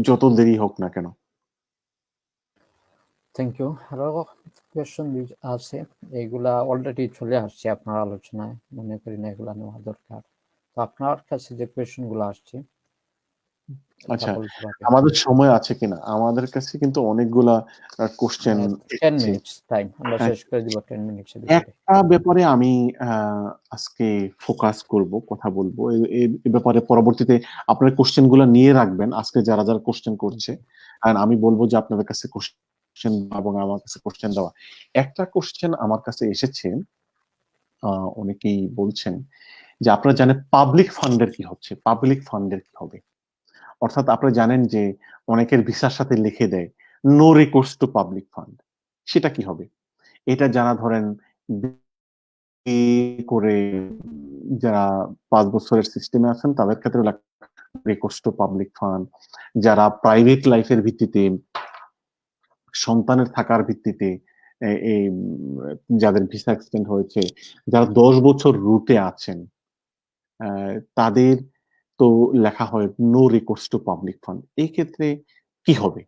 যত দেরি হোক না কেন। Thank you. আরো কোয়েশ্চেন আছে, এইগুলা অলরেডি চলে আসছে আপনার আলোচনায়, মনে করি না এগুলা নেওয়া দরকার। তো আপনার কাছে যে কোয়েশ্চেন গুলো আসছে এটা আচ্ছা, বলতে পারেন। আমাদের সময় আছে কিনা? আমাদের কাছে কিন্তু অনেকগুলা কোশ্চেন 10 এসেছে। মিনিটস টাইম, আমরা হ্যাঁ, শেষ করে দিব 10 মিনিটসের ভিতরে। একটা ব্যাপারে আমি আজকে ফোকাস করব, কথা বলবো। এই ব্যাপারে পরবর্তীতে আপনার কোশ্চেন গুলো নিয়ে রাখবেন, আজকে যারা যারা কোশ্চেন করছে। আর আমি বলবো যে আপনাদের কাছে কোশ্চেন এবং আমার কাছে কোশ্চেন দেওয়া। একটা কোশ্চেন আমার কাছে এসেছে, অনেকেই বলছেন যে আপনারা জানেন পাবলিক ফান্ডের কি হচ্ছে, পাবলিক ফান্ডের কি হবে। অর্থাৎ আপনারা জানেন যে অনেকের ভিসার সাথে লিখে দেয় no recourse to public fund, সেটা কি হবে? এটা যারা ধরেন করে যারা ৫ বছরের সিস্টেমে আছেন তাদের ক্ষেত্রে রিকোর্স টু পাবলিক ফান্ড, যারা প্রাইভেট লাইফের ভিত্তিতে সন্তানের থাকার ভিত্তিতে এই যাদের ভিসা এক্সটেন্ড হয়েছে, যারা ১০ বছর রুটে আছেন, তাদের তো লেখা হয় no recourse to public fund. এই ক্ষেত্রে কি হবে?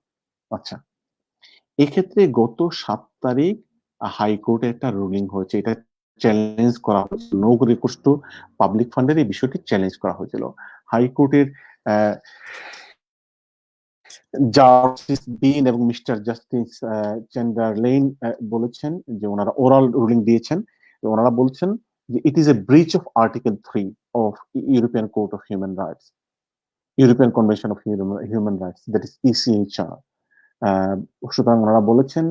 আচ্ছা, এক্ষেত্রে গত ৭ তারিখ হাইকোর্টে একটা রুলিং হয়েছে, এটা চ্যালেঞ্জ করা হয়েছিল। নো রিকোর্স টু পাবলিক ফান্ডের এই বিষয়টি চ্যালেঞ্জ করা হয়েছিল হাইকোর্টের। জাস্টিস বিন এবং মিস্টার জাস্টিস চেন্ডারলেইন বলেছেন যে ওনারা ওরাল রুলিং দিয়েছেন। ওনারা বলছেন যে it is a breach of article 3 of European court of human rights, European convention of human rights, that is ECHR. সুতরাং ওনারা বলেছেন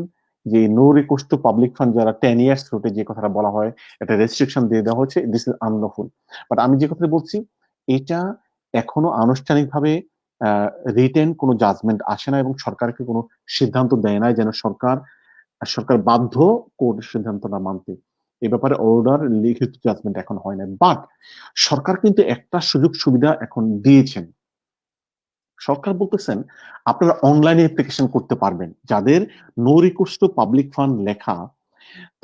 যে no recourse to public fund যারা 10 ইয়ার্স রুটে, যে কথাটা বলা হয়, এটা রেস্ট্রিকশন দিয়ে দেওয়া হচ্ছে, দিস ইজ আনলফুল। বাট আমি যে কথা বলছি, এটা এখনো আনুষ্ঠানিকভাবে রিটেন কোনো জাজমেন্ট আসে না এবং সরকারকে কোনো সিদ্ধান্ত দেয় না যেন সরকার বাধ্য কোর্টের সিদ্ধান্তটা মানতে। এ ব্যাপারে অর্ডার, লিখিত জাজমেন্ট এখন হয় না। বাট সরকার কিন্তু একটা সুযোগ সুবিধা এখন দিয়েছেন। সরকার বলতেছেন আপনারা অনলাইনে অ্যাপ্লিকেশন করতে পারবেন। যাদের no recourse to public fund লেখা,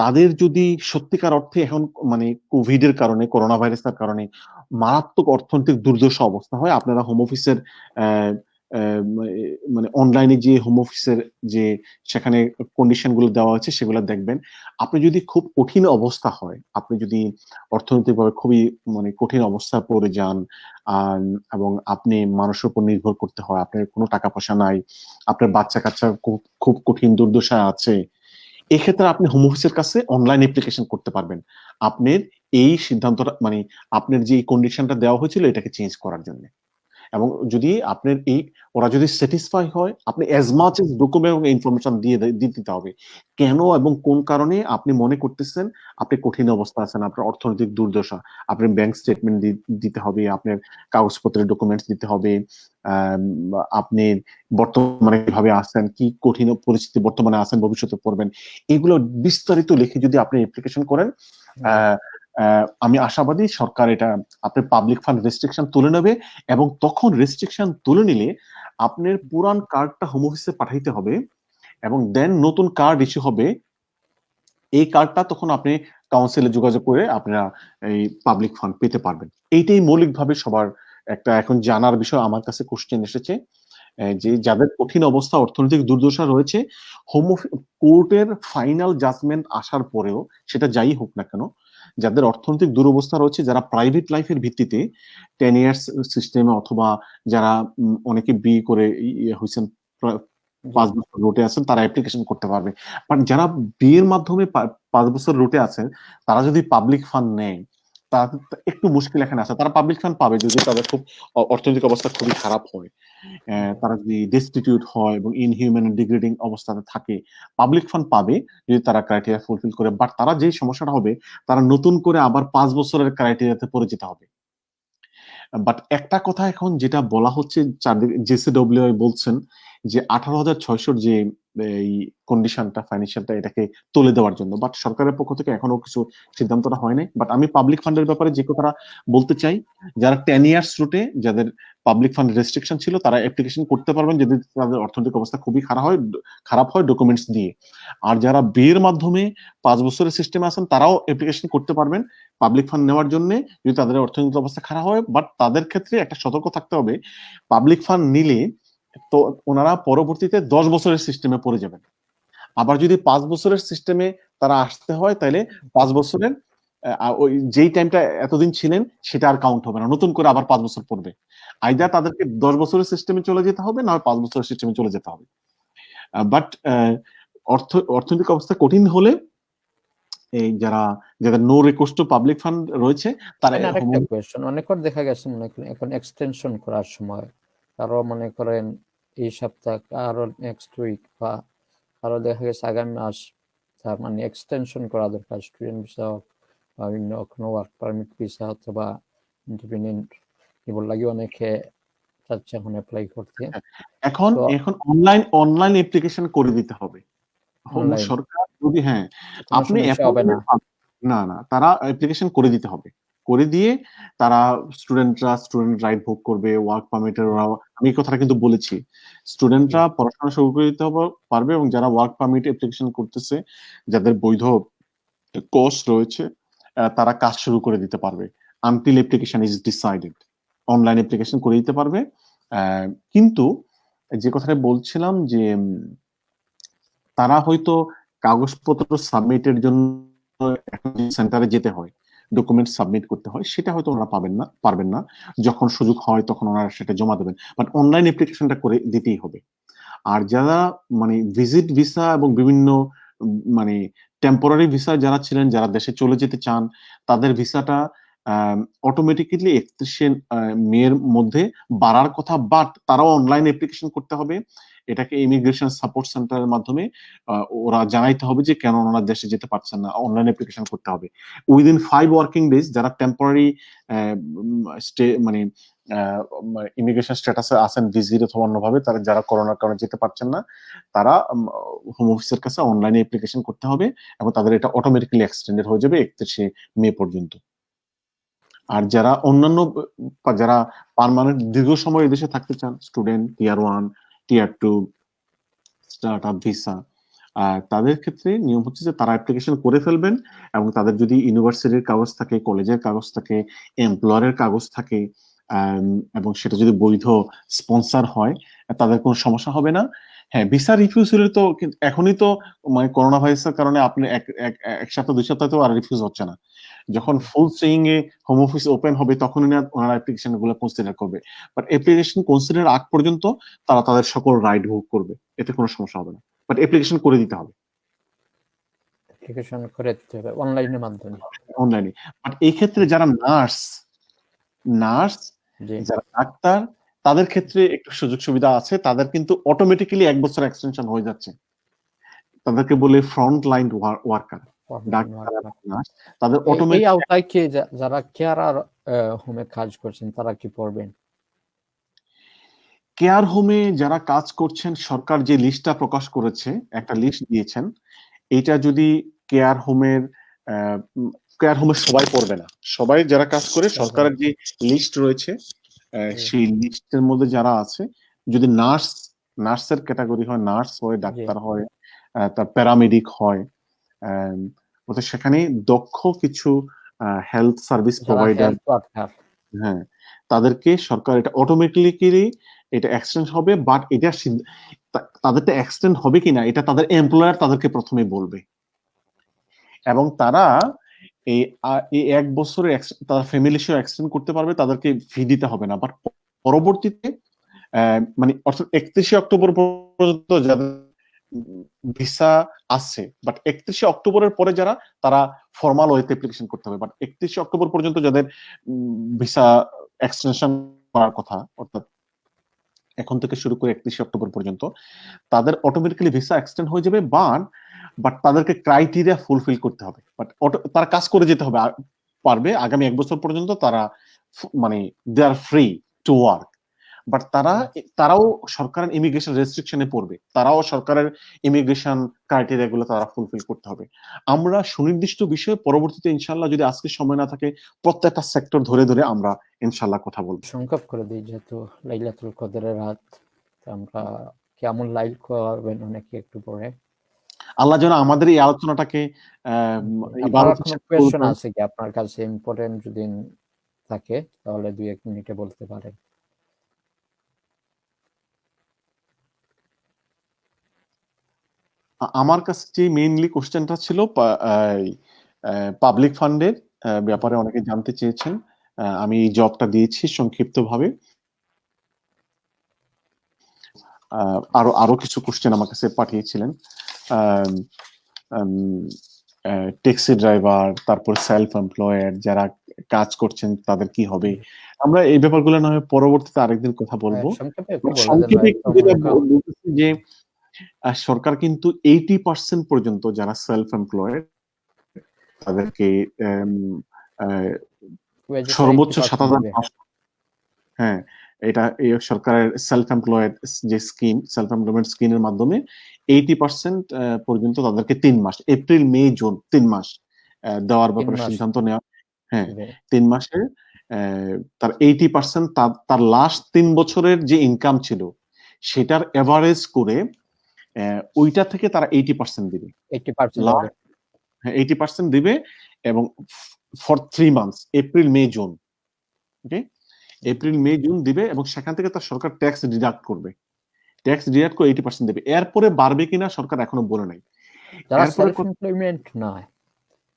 তাদের যদি সত্যিকার অর্থে এখন মানে কোভিড এর কারণে, করোনা ভাইরাসের কারণে মারাত্মক অর্থনৈতিক দুর্দশা অবস্থা হয়, আপনারা হোম অফিসের মানে অনলাইনে যে হোম অফিসের যে সেখানে কন্ডিশন গুলো দেওয়া হয়েছে সেগুলো দেখবেন। আপনি যদি খুব কঠিন অবস্থা হয়, আপনি যদি অর্থনৈতিকভাবে খুবই মানে কঠিন অবস্থা পড়ে যান, আর এবং আপনি মানুষের উপর নির্ভর করতে হয়, আপনার কোনো টাকা পয়সা নাই, আপনার বাচ্চা কাচ্চা খুব কঠিন দুর্দশায় আছে, এক্ষেত্রে আপনি হোম অফিসের কাছে অনলাইন অ্যাপ্লিকেশন করতে পারবেন আপনার এই সিদ্ধান্তটা মানে আপনার যে কন্ডিশনটা দেওয়া হয়েছিল এটাকে চেঞ্জ করার জন্য। এবং যদি আপনার এই ওরা যদি স্যাটিসফাই হয়, আপনি অ্যাজ মাচ এজ ডকুমেন্ট এবং ইনফরমেশন দিয়ে দিতে হবে কেন এবং কোন কারণে আপনি মনে করতেছেন আপনি কঠিন অবস্থা আছেন, আপনার অর্থনৈতিক দুর্দশা, আপনার ব্যাংক স্টেটমেন্ট দিতে হবে, আপনার কাগজপত্রের ডকুমেন্টস দিতে হবে, আপনি বর্তমানে কিভাবে আছেন, কি কঠিন পরিস্থিতি বর্তমানে আছেন, ভবিষ্যতে পড়বেন, এগুলো বিস্তারিত লিখে যদি আপনি অ্যাপ্লিকেশন করেন, আমি আশাবাদী সরকার এটা আপনার পাবলিক ফান্ড রেস্ট্রিকশন তুলে নেবে। এবং তখন রেস্ট্রিকশন তুলে নিলে আপনার পুরান কার্ডটা হোম অফিসে পাঠাইতে হবে এবং দেন নতুন কার্ড ইস্যু হবে। এই কার্ডটা তখন আপনি কাউন্সিলে যোগাযোগ করে আপনারা এই পাবলিক ফান্ড পেতে পারবেন। এইটাই মৌলিকভাবে সবার একটা এখন জানার বিষয়। আমার কাছে কোশ্চেন এসেছে যে যাদের কঠিন অবস্থা, অর্থনৈতিক দুর্দশা রয়েছে, হোম কোর্টের ফাইনাল জাজমেন্ট আসার পরেও সেটা যাই হোক না কেন, যাদের অর্থনৈতিক দুরবস্থা রয়েছে, যারা প্রাইভেট লাইফের ভিত্তিতে 10 ইয়ার্স সিস্টেমে অথবা যারা অনেকে বিয়ে করে হয়েছেন 5 বছর রুটে আছেন, তারা অ্যাপ্লিকেশন করতে পারবে। বাট যারা বিয়ের মাধ্যমে 5 বছর রুটে আছেন, তারা যদি পাবলিক ফান্ড নেয়, তারা একটু মুশকিল এখানে আছে। তারা পাবলিক ফান্ড পাবে যদি তাদের খুব অর্থনৈতিক অবস্থা খুবই খারাপ হয়, তারা যদি ডেস্টিটিউট হয় এবং ইনহিউম্যান ডিগ্রেডিং অবস্থাতে থাকে, পাবলিক ফান্ড পাবে যদি তারা ক্রাইটেরিয়া ফুলফিল করে। বাট তারা যে সমস্যাটা হবে, তারা নতুন করে আবার 5 বছরের ক্রাইটেরিয়াতে পড়ে যেতে হবে। বাট একটা কথা এখন যেটা বলা হচ্ছে, চারদিকে জেসিডব্লিউ বলছেন যে 18,600 যে এই কন্ডিশনটা ফাইন্যান্সিয়ালটা এটাকে তুলে দেওয়ার জন্য। বাট সরকারের পক্ষ থেকে এখনো কিছু সিদ্ধান্তটা হয় নাই। বাট আমি পাবলিক ফান্ডের ব্যাপারে যে কথাটা বলতে চাই, যারা 10 ইয়ার্স রুটে, যাদের পাবলিক ফান্ড রেস্ট্রিকশন ছিল, তারা অ্যাপ্লিকেশন করতে পারবেন যদি তাদের অর্থনৈতিক অবস্থা খুবই খারাপ হয় ডকুমেন্টস দিয়ে। আর যারা বিয়ের মাধ্যমে 5 বছরের সিস্টেমে আছেন, তারাও অ্যাপ্লিকেশন করতে পারবেন পাবলিক ফান্ড নেওয়ার জন্য যদি তাদের অর্থনৈতিক অবস্থা খারাপ হয়। বাট তাদের ক্ষেত্রে একটা সতর্ক থাকতে হবে, পাবলিক ফান্ড নিলে তো ওনারা পরবর্তীতে 10 বছরের সিস্টেমে পড়ে যাবেন। আবার যদি 5 বছরের সিস্টেমে তারা আসতে হয় তাহলে 5 বছরের ওই যেই টাইমটা এতদিন ছিলেন সেটা আর কাউন্ট হবে না, নতুন করে আবার 5 বছর পড়বে। আইদার তাদেরকে 10 বছরের সিস্টেমে চলে যেতে হবে, না হয় 5 বছরের সিস্টেমে চলে যেতে হবে। বাট অর্থনৈতিক অবস্থা কঠিন হলে এই যাদের no recourse to public fund রয়েছে তারা আরেকটা কোয়েশ্চেন, অনেকের দেখা গেছে মনে করেন এখন এক্সটেনশন করার সময় কারো মনে করেন এই সপ্তাহ, আরো নেক্সট উইক, বা আরো দেখা গেছে আগামী মাস, তার মানে এক্সটেনশন করা দরকার, স্টুডেন্ট ভিসা বা অন্য কোনো ওয়ার্ক পারমিট ভিসা অথবা ইন্ডিপেন্ডেন্ট এগুলো লাগে অনেকে চাচ্ছে এখন অ্যাপ্লাই করতে। এখন তো এখন অনলাইন অ্যাপ্লিকেশন করে দিতে হবে। অনলাইন সরকার যদি কোনো আপনি সমস্যা হবে না? না তারা অ্যাপ্লিকেশন করে দিতে হবে, করে দিয়ে তারা স্টুডেন্ট রাইট ভোগ করবে, ওয়ার্ক পারমিটের ওরা, আমি এই কথাটা কিন্তু বলেছি, স্টুডেন্টরা পড়াশোনা শুরু করে দিতে পারবে, এবং যারা ওয়ার্ক পারমিট অ্যাপ্লিকেশন করতেছে, যাদের বৈধ কোর্স রয়েছে, তারা কাজ শুরু করে দিতে পারবে until application is decided. Online application করে দিতে পারবে। কিন্তু যে কথাটা বলছিলাম যে তারা হয়তো কাগজপত্র সাবমিটের জন্য সেন্টারে যেতে হয়, ডকুমেন্ট সাবমিট করতে হয়, সেটা হয়তো ওনারা পারবেন না। যখন সুযোগ হয় তখন ওনারা সেটা জমা দেবেন, বাট অনলাইন অ্যাপ্লিকেশনটা করে দিতেই হবে। আর যারা মানে ভিজিট ভিসা এবং বিভিন্ন মানে টেম্পোরারি ভিসা যারা ছিলেন, যারা দেশে চলে যেতে চান, তাদের ভিসাটা অটোমেটিক্যালি 31শে মের মধ্যে বাড়ার কথা, বাট তারাও অনলাইন অ্যাপ্লিকেশন করতে হবে। এটাকে ইমিগ্রেশন সাপোর্ট সেন্টারের মাধ্যমে ওরা জানাইতে হবে যে কেন ওনারা দেশে যেতে পারছেন না, অনলাইন অ্যাপ্লিকেশন করতে হবে। উইদিন 5 ওয়ার্কিং ডেজ যারা টেম্পোরারি মানে ইমিগ্রেশন স্ট্যাটাসে আছেন ভিজিট অথবা অন্যভাবে, তারা যারা করোনার কারণে যেতে পারছেন না, তারা হোম অফিসের কাছে অনলাইনে অ্যাপ্লিকেশন করতে হবে, এবং তাদের এটা অটোমেটিক্যালি এক্সটেন্ডেড হয়ে যাবে 31শে মে পর্যন্ত। আর যারা অন্যান্য যারা পার্মানেন্ট দীর্ঘ সময় এদেশে থাকতে চান, স্টুডেন্ট, টিয়ার 1, টিয়ার 2, স্টার্ট আপ ভিসা, তাদের ক্ষেত্রে নিয়ম হচ্ছে যে তারা অ্যাপ্লিকেশন করে ফেলবেন, এবং তাদের যদি ইউনিভার্সিটির কাগজ থাকে, কলেজের কাগজ থাকে, এমপ্লয়ারের কাগজ থাকে, এবং সেটা যদি বৈধ স্পন্সর হয়, তাদের কোনো সমস্যা হবে না। হ্যাঁ, ভিসা রিফিউজ হলে তো এখনই তো মানে করোনা ভাইরাসের কারণে আপনি এক সপ্তাহ 2 সপ্তাহ তো আর রিফিউজ হচ্ছে না। যখন ফুল সুইং এ হোম অফিস ওপেন হবে তখনই না ওনারা অ্যাপ্লিকেশন গুলো কনসিডার করবে, বাট অ্যাপ্লিকেশন কনসিডার আগ পর্যন্ত তারা তাদের সকল রাইট ভোগ করবে, এতে কোনো সমস্যা হবে না, বাট অ্যাপ্লিকেশন করে দিতে হবে অ্যাপ্লিকেশন করে দিতে হবে অনলাইনের মাধ্যমে। অনলাইনে। বাট এই ক্ষেত্রে যারা নার্স, জি, যারা ডাক্তার, তাদের ক্ষেত্রে একটু সুযোগ সুবিধা আছে, তাদের কিন্তু অটোমেটিক্যালি 1 বছর এক্সটেনশন হয়ে যাচ্ছে। তাদেরকে বলে ফ্রন্ট লাইন ওয়ার্কার, ডাক্তার এবং নার্স, তাদের এই অটোমেটিক আওতায় কি যারা কেয়ারার হোমে কাজ করছেন তারা কি পড়বেন? কেয়ার হোমে যারা কাজ করছেন, সরকার যে লিস্টটা প্রকাশ করেছে, একটা লিস্ট দিয়েছেন, এটা যদি কেয়ার হোমের কেয়ার হোমের সবাই পড়বে না, সবাই যারা কাজ করে সরকারের যে লিস্ট রয়েছে সেই লিস্টের মধ্যে যারা আছে, যদি নার্সের ক্যাটাগরি হয়, নার্স হয়, ডাক্তার হয়, তার প্যারামেডিক হয়, ওদের সেখানে দক্ষ কিছু হেলথ সার্ভিস প্রোভাইডার, হ্যাঁ, তাদেরকে সরকার এটা অটোমেটিক্যালি এটা এক্সটেন্ড হবে, বাট এটা তাদেরটা এক্সটেন্ড হবে কিনা এটা তাদের এমপ্লয়ার তাদেরকে প্রথমে বলবে, এবং তারা এই 1 বছরে তারা ফ্যামিলি সহ এক্সটেন্ড করতে পারবে, তাদেরকে ফি দিতে হবে না। বাট পরবর্তীতে মানে অর্থাৎ 31শে অক্টোবর পর্যন্ত যাদের ভিসা আছে, বাট 31শে অক্টোবরের পরে যারা, তারা ফর্মাল ওয়েতে অ্যাপ্লিকেশন করতে হবে, বাট 31শে অক্টোবর পর্যন্ত যাদের ভিসা এক্সটেনশন করার কথা, অর্থাৎ এখন থেকে শুরু করে 31শে অক্টোবর পর্যন্ত, তাদের অটোমেটিক্যালি ভিসা এক্সটেন্ড হয়ে যাবে, বাট তাদেরকে ক্রাইটেরিয়া ফুলফিল করতে হবে, বাট তারা কাজ করে যেতে হবে পারবে আগামী 1 বছর পর্যন্ত, তারা মানে দে আর ফ্রি টু ওয়ার্ক, বাট তারাও সরকারের ইমিগ্রেশন রেস্ট্রিকশনে পড়বে, তারাও সরকারের ইমিগ্রেশন ক্রাইটেরিয়া গুলো তারা ফুলফিল করতে হবে। আমরা সুনির্দিষ্ট বিষয়ে পরবর্তীতে ইনশাল্লাহ, যদি আজকে সময় না থাকে, প্রত্যেকটা সেক্টর ধরে ধরে আমরা ইনশাল্লাহ কথা বলবো। সংক্ষেপ করে দিই, যেহেতু লাইলাতুল কদরের রাত, আমরা কেমন লাইল করবেন অনেকে একটু পরে। আল্লাহ যেন আমাদের এই আলোচনাটাকে আপনার কোনো কোয়েশ্চেন আছে কি আপনার কাছে ইম্পর্টেন্ট, যদি থাকে তাহলে 2-1 মিনিটে বলতে পারেন। আমার কাছে যে মেইনলি কোশ্চেনটা ছিল পাবলিক ফান্ডের ব্যাপারে অনেকে জানতে চেয়েছেন। আমি এই জবটা দিয়েছি সংক্ষিপ্তভাবে। আরো আরো কিছু কোশ্চেন আমার কাছে পাঠিয়েছিলেন। ট্যাক্সি ড্রাইভার, তারপর সেলফ এমপ্লয়েড যারা কাজ করছেন তাদের কি হবে। আমরা এই ব্যাপারগুলো না হয় পরবর্তীতে আরেকদিন কথা বলবো। সংক্ষেপে একটু বলে দেন সংক্ষেপে ভাই, একটু তো যেটা মনে করেন বলতেছি যে সরকার কিন্তু 80% পর্যন্ত যারা সেলফ এমপ্লয়েড তাদেরকে আম, আহ, ওয়েজেস সর্বোচ্চ 80% 7,000। দিবে। হ্যাঁ, এটা এই সরকারের সেলফ এমপ্লয়েড যে স্কিম, সেলফ এমপ্লয়মেন্ট স্কিমের মাধ্যমে 80% পর্যন্ত তাদেরকে 3 মাস, এপ্রিল মে জুন 3 মাস দেওয়ার 3 ব্যাপারে মাস সিদ্ধান্ত নেওয়া। হ্যাঁ, দিবে। 3 মাসে তার 80% তার লাস্ট 3 বছরের যে ইনকাম ছিল সেটার এভারেজ করে ওইটা থেকে তারা 80% দিবে। 80% হবে। লাস্ট 80% দিবে, এবং for 3 months, April May June. Okay, April May June দিবে, এবং সেখান থেকে তার সরকার ট্যাক্স ডিডাক্ট করবে। ট্যাক্স ডিডাক্ট করে 80% দেবে। এরপরে বাড়বে কিনা সরকার এখনো বলে নাই। যারা এরপরে সেলফ এমপ্লয়মেন্ট নয়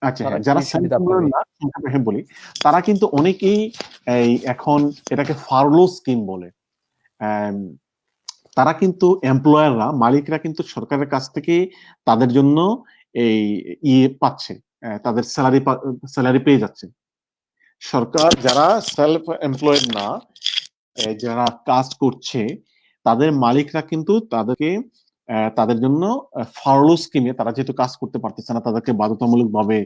আচ্ছা, তারা হ্যাঁ, কি যারা সেলফ সুবিধা এমপ্লয়েড পাবে? না, সংক্ষেপে হ্যাঁ বলি, তারা কিন্তু অনেকেই এই এখন এটাকে ফার্লো স্কিম বলে। আম, তারা কিন্তু এমপ্লয়াররা, মালিকরা কিন্তু সরকারের কাছ থেকে তাদের জন্য এই ইয়ে পাচ্ছে, তাদের স্যালারি পেয়ে যাচ্ছে। সরকার যারা সেলফ এমপ্লয়েড না, যারা কাজ করছে, তাদের মালিকরা কিন্তু তাদেরকে তাদের জন্য ফার্লো স্কিমে, তারা যেহেতু কাজ করতে পারতেছে না, তাদেরকে বাধ্যতামূলক ভাবে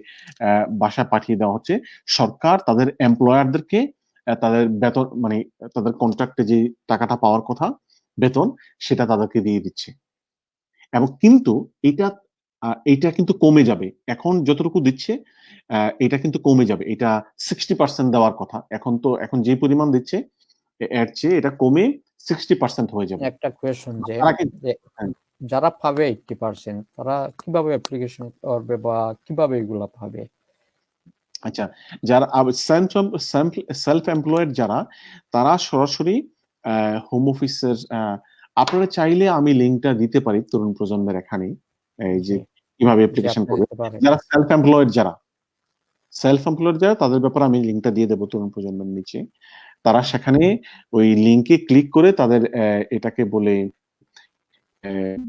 বাসায় পাঠিয়ে দেওয়া হচ্ছে। সরকার তাদের এমপ্লয়ারদেরকে তাদের বেতন, মানে তাদের কন্ট্রাক্টে যে টাকাটা পাওয়ার কথা বেতন, সেটা তাদেরকে দিয়ে দিচ্ছে। এবং কিন্তু এটা এটা কিন্তু কমে যাবে। এখন যতটুকু দিচ্ছে এটা কিন্তু কমে যাবে। এটা 60% দেওয়ার কথা, এখন যে পরিমাণ দিচ্ছে এর চেয়ে এটা কমে 60% হয়ে যাবে। একটা কোয়েশ্চন যে তারা কিন্তু যে হ্যাঁ, যারা পাবে 80% তারা কিভাবে অ্যাপ্লিকেশন করবে বা কিভাবে এগুলা পাবে? আচ্ছা, যারা সেলফ এমপ্লয়েড যারা, তারা সরাসরি হোম অফিসের, আপনারা চাইলে আমি লিঙ্কটা দিতে পারি তরুণ প্রজন্মের এখানে, এই যে জি, কিভাবে জি অ্যাপ্লিকেশন আপনি করবে। দিতে পারেন। যারা সেলফ এমপ্লয়েড যারা, তাদের ব্যাপারে আমি লিঙ্কটা দিয়ে দেবো তরুণ প্রজন্মের নিচে। তারা সেখানে ওই লিঙ্কে ক্লিক করে তাদের এটাকে বলে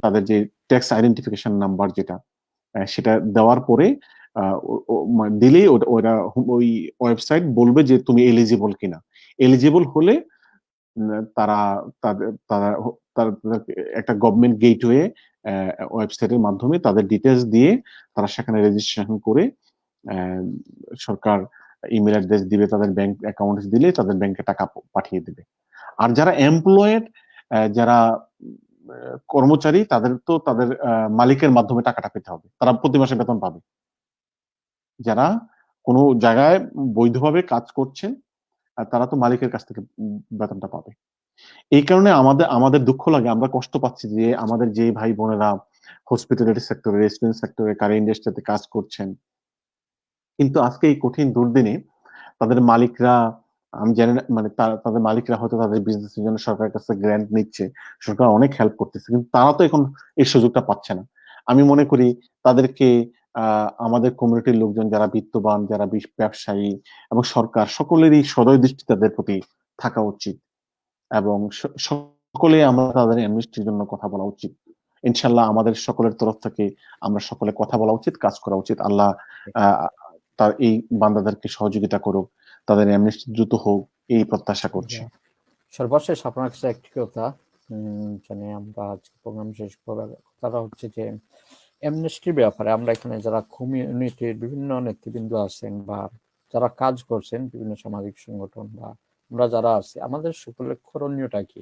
তাদের যে ট্যাক্স আইডেন্টিফিকেশন নাম্বার যেটা, সেটা দেওয়ার পরে দিলেই ওরা ওই ওয়েবসাইট বলবে যে তুমি এলিজিবল কিনা। এলিজিবল হলে তারা তাদের একটা গভর্নমেন্ট গেটওয়ে ওয়েবসাইটের মাধ্যমে তাদের ডিটেলস দিয়ে তারা সেখানে রেজিস্ট্রেশন করে আহ, সরকার ইমেল অ্যাড্রেস দিবে, তাদের ব্যাংক অ্যাকাউন্ট দিলে তাদের ব্যাংকে টাকা পাঠিয়ে দিবে। আর যারা এমপ্লয়েড, যারা কর্মচারী, তাদের তো তাদের মালিকের মাধ্যমে টাকাটা পেতে হবে, তারা প্রতি মাসে বেতন পাবে। যারা কোনো জায়গায় বৈধভাবে কাজ করছেন তারা তো মালিকের কাছ থেকে বেতনটা পাবে। এই কারণে আমাদের আমাদের দুঃখ লাগে, আমরা কষ্ট পাচ্ছি যে আমাদের যে ভাই বোনেরা হসপিটালিটি সেক্টরে, রেস্টুরেন্ট সেক্টরে, কারি ইন্ডাস্ট্রিতে কাজ করছেন, কিন্তু আজকে এই কঠিন দুর্দিনে তাদের মালিকরা, আমি জানি না, মানে তাদের মালিকরা হয়তো তাদের বিজনেসের জন্য সরকারের কাছে গ্র্যান্ট নিচ্ছে, সরকার অনেক হেল্প করতেছে, কিন্তু তারা তো এখন এই সুযোগটা পাচ্ছে না। আমি মনে করি তাদেরকে আমাদের কমিউনিটির লোকজন, যারা বিত্তবান, যারা ব্যবসায়ী এবং সরকার, সকলেরই সদয় দৃষ্টি তাদের প্রতি থাকা উচিত, এবং সকলে আমরা তাদের অ্যামনেস্টির জন্য কথা বলা উচিত। ইনশাল্লাহ আমাদের সকলের তরফ থেকে আমরা সকলে কথা বলা উচিত, কাজ করা উচিত। আল্লাহ আহ, তার এই বান্দাদেরকে সহযোগিতা করুক, তাদের অ্যামনেস্টি দ্রুত হোক, এই প্রত্যাশা করছি। সর্বশেষ আপনার কাছে একটি কথা জানি, আমরা আজকে প্রোগ্রাম শেষ করার কথাটা হচ্ছে যে অ্যামনেস্টির ব্যাপারে আমরা এখানে যারা কমিউনিটির বিভিন্ন নেতৃবৃন্দ আছেন বা যারা কাজ করছেন বিভিন্ন সামাজিক সংগঠন বা আমরা যারা আছি, আমাদের সকলের করণীয়টা কি?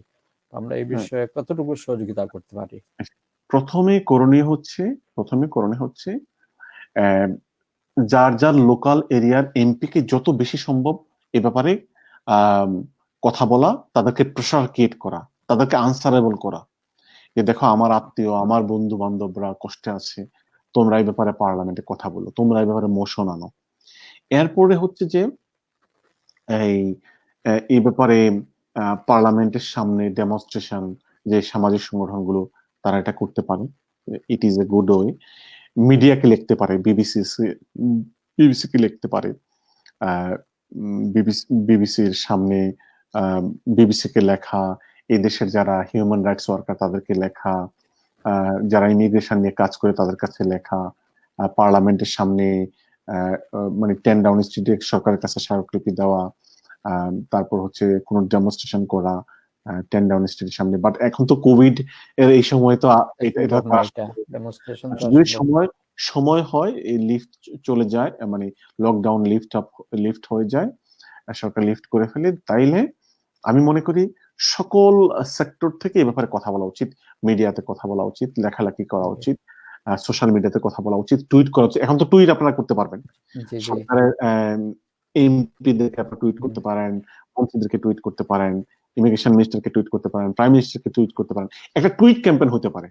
আমরা এই হ্যাঁ, বিষয়ে কতটুকু সহযোগিতা করতে পারি? প্রথমে করণীয় হচ্ছে আহ, যার যার লোকাল এরিয়ার এমপি কে যত বেশি সম্ভব এ ব্যাপারে আহ কথা বলা, তাদেরকে প্রেশার ক্রিয়েট করা, তাদেরকে আনসারেবল করা, যে দেখো আমার আত্মীয়, আমার বন্ধু বান্ধবরা কষ্টে আছে, তোমরা এই ব্যাপারে পার্লামেন্টে কথা বলো, তোমরা এই ব্যাপারে মোশন আনো। এরপরে হচ্ছে যে এই এই ব্যাপারে পার্লামেন্টের সামনে ডেমনস্ট্রেশন, যে সামাজিক সংগঠনগুলো তারা এটা করতে পারে, ইট ইজ এ গুড ওয়ে। মিডিয়াকে লিখতে পারে, বিবিসিকে লিখতে পারে, বিবিসির সামনে বিবিসিকে লেখা, এই দেশের যারা হিউম্যান রাইটস ওয়ার্কার তাদেরকে লেখা, যারা ইমিগ্রেশন নিয়ে কাজ করে তাদের কাছে লেখা, পার্লামেন্টের সামনে মানে 10 ডাউনিং স্ট্রিটে সরকারের কাছে স্মারকলিপি দেওয়া, তারপর হচ্ছে কোনো ডেমনস্ট্রেশন করা 10 ডাউনিং স্ট্রিটের সামনে। বাট এখন তো কোভিড এর এই সময় তো এটা ডেমনস্ট্রেশন যদি সময় হয় এই লিফট চলে যায়, মানে লকডাউন লিফট হয়ে যায়, সরকার লিফট করে ফেলে, তাইলে আমি মনে করি সকল সেক্টর থেকে এই ব্যাপারে কথা বলা উচিত, মিডিয়াতে কথা বলা উচিত, লেখালেখি করা উচিত, সোশ্যাল মিডিয়াতে কথা বলা উচিত, টুইট করা উচিত। এখন তো টুইট আপনারা করতে পারবেন, সরকারের এমপিদেরকে আপনারা টুইট করতে পারেন, মন্ত্রীদেরকে টুইট করতে পারেন, ইমিগ্রেশন মিনিস্টারকে টুইট করতে পারেন, প্রাইম মিনিস্টারকে টুইট করতে পারেন। একটা টুইট ক্যাম্পেইন হতে পারে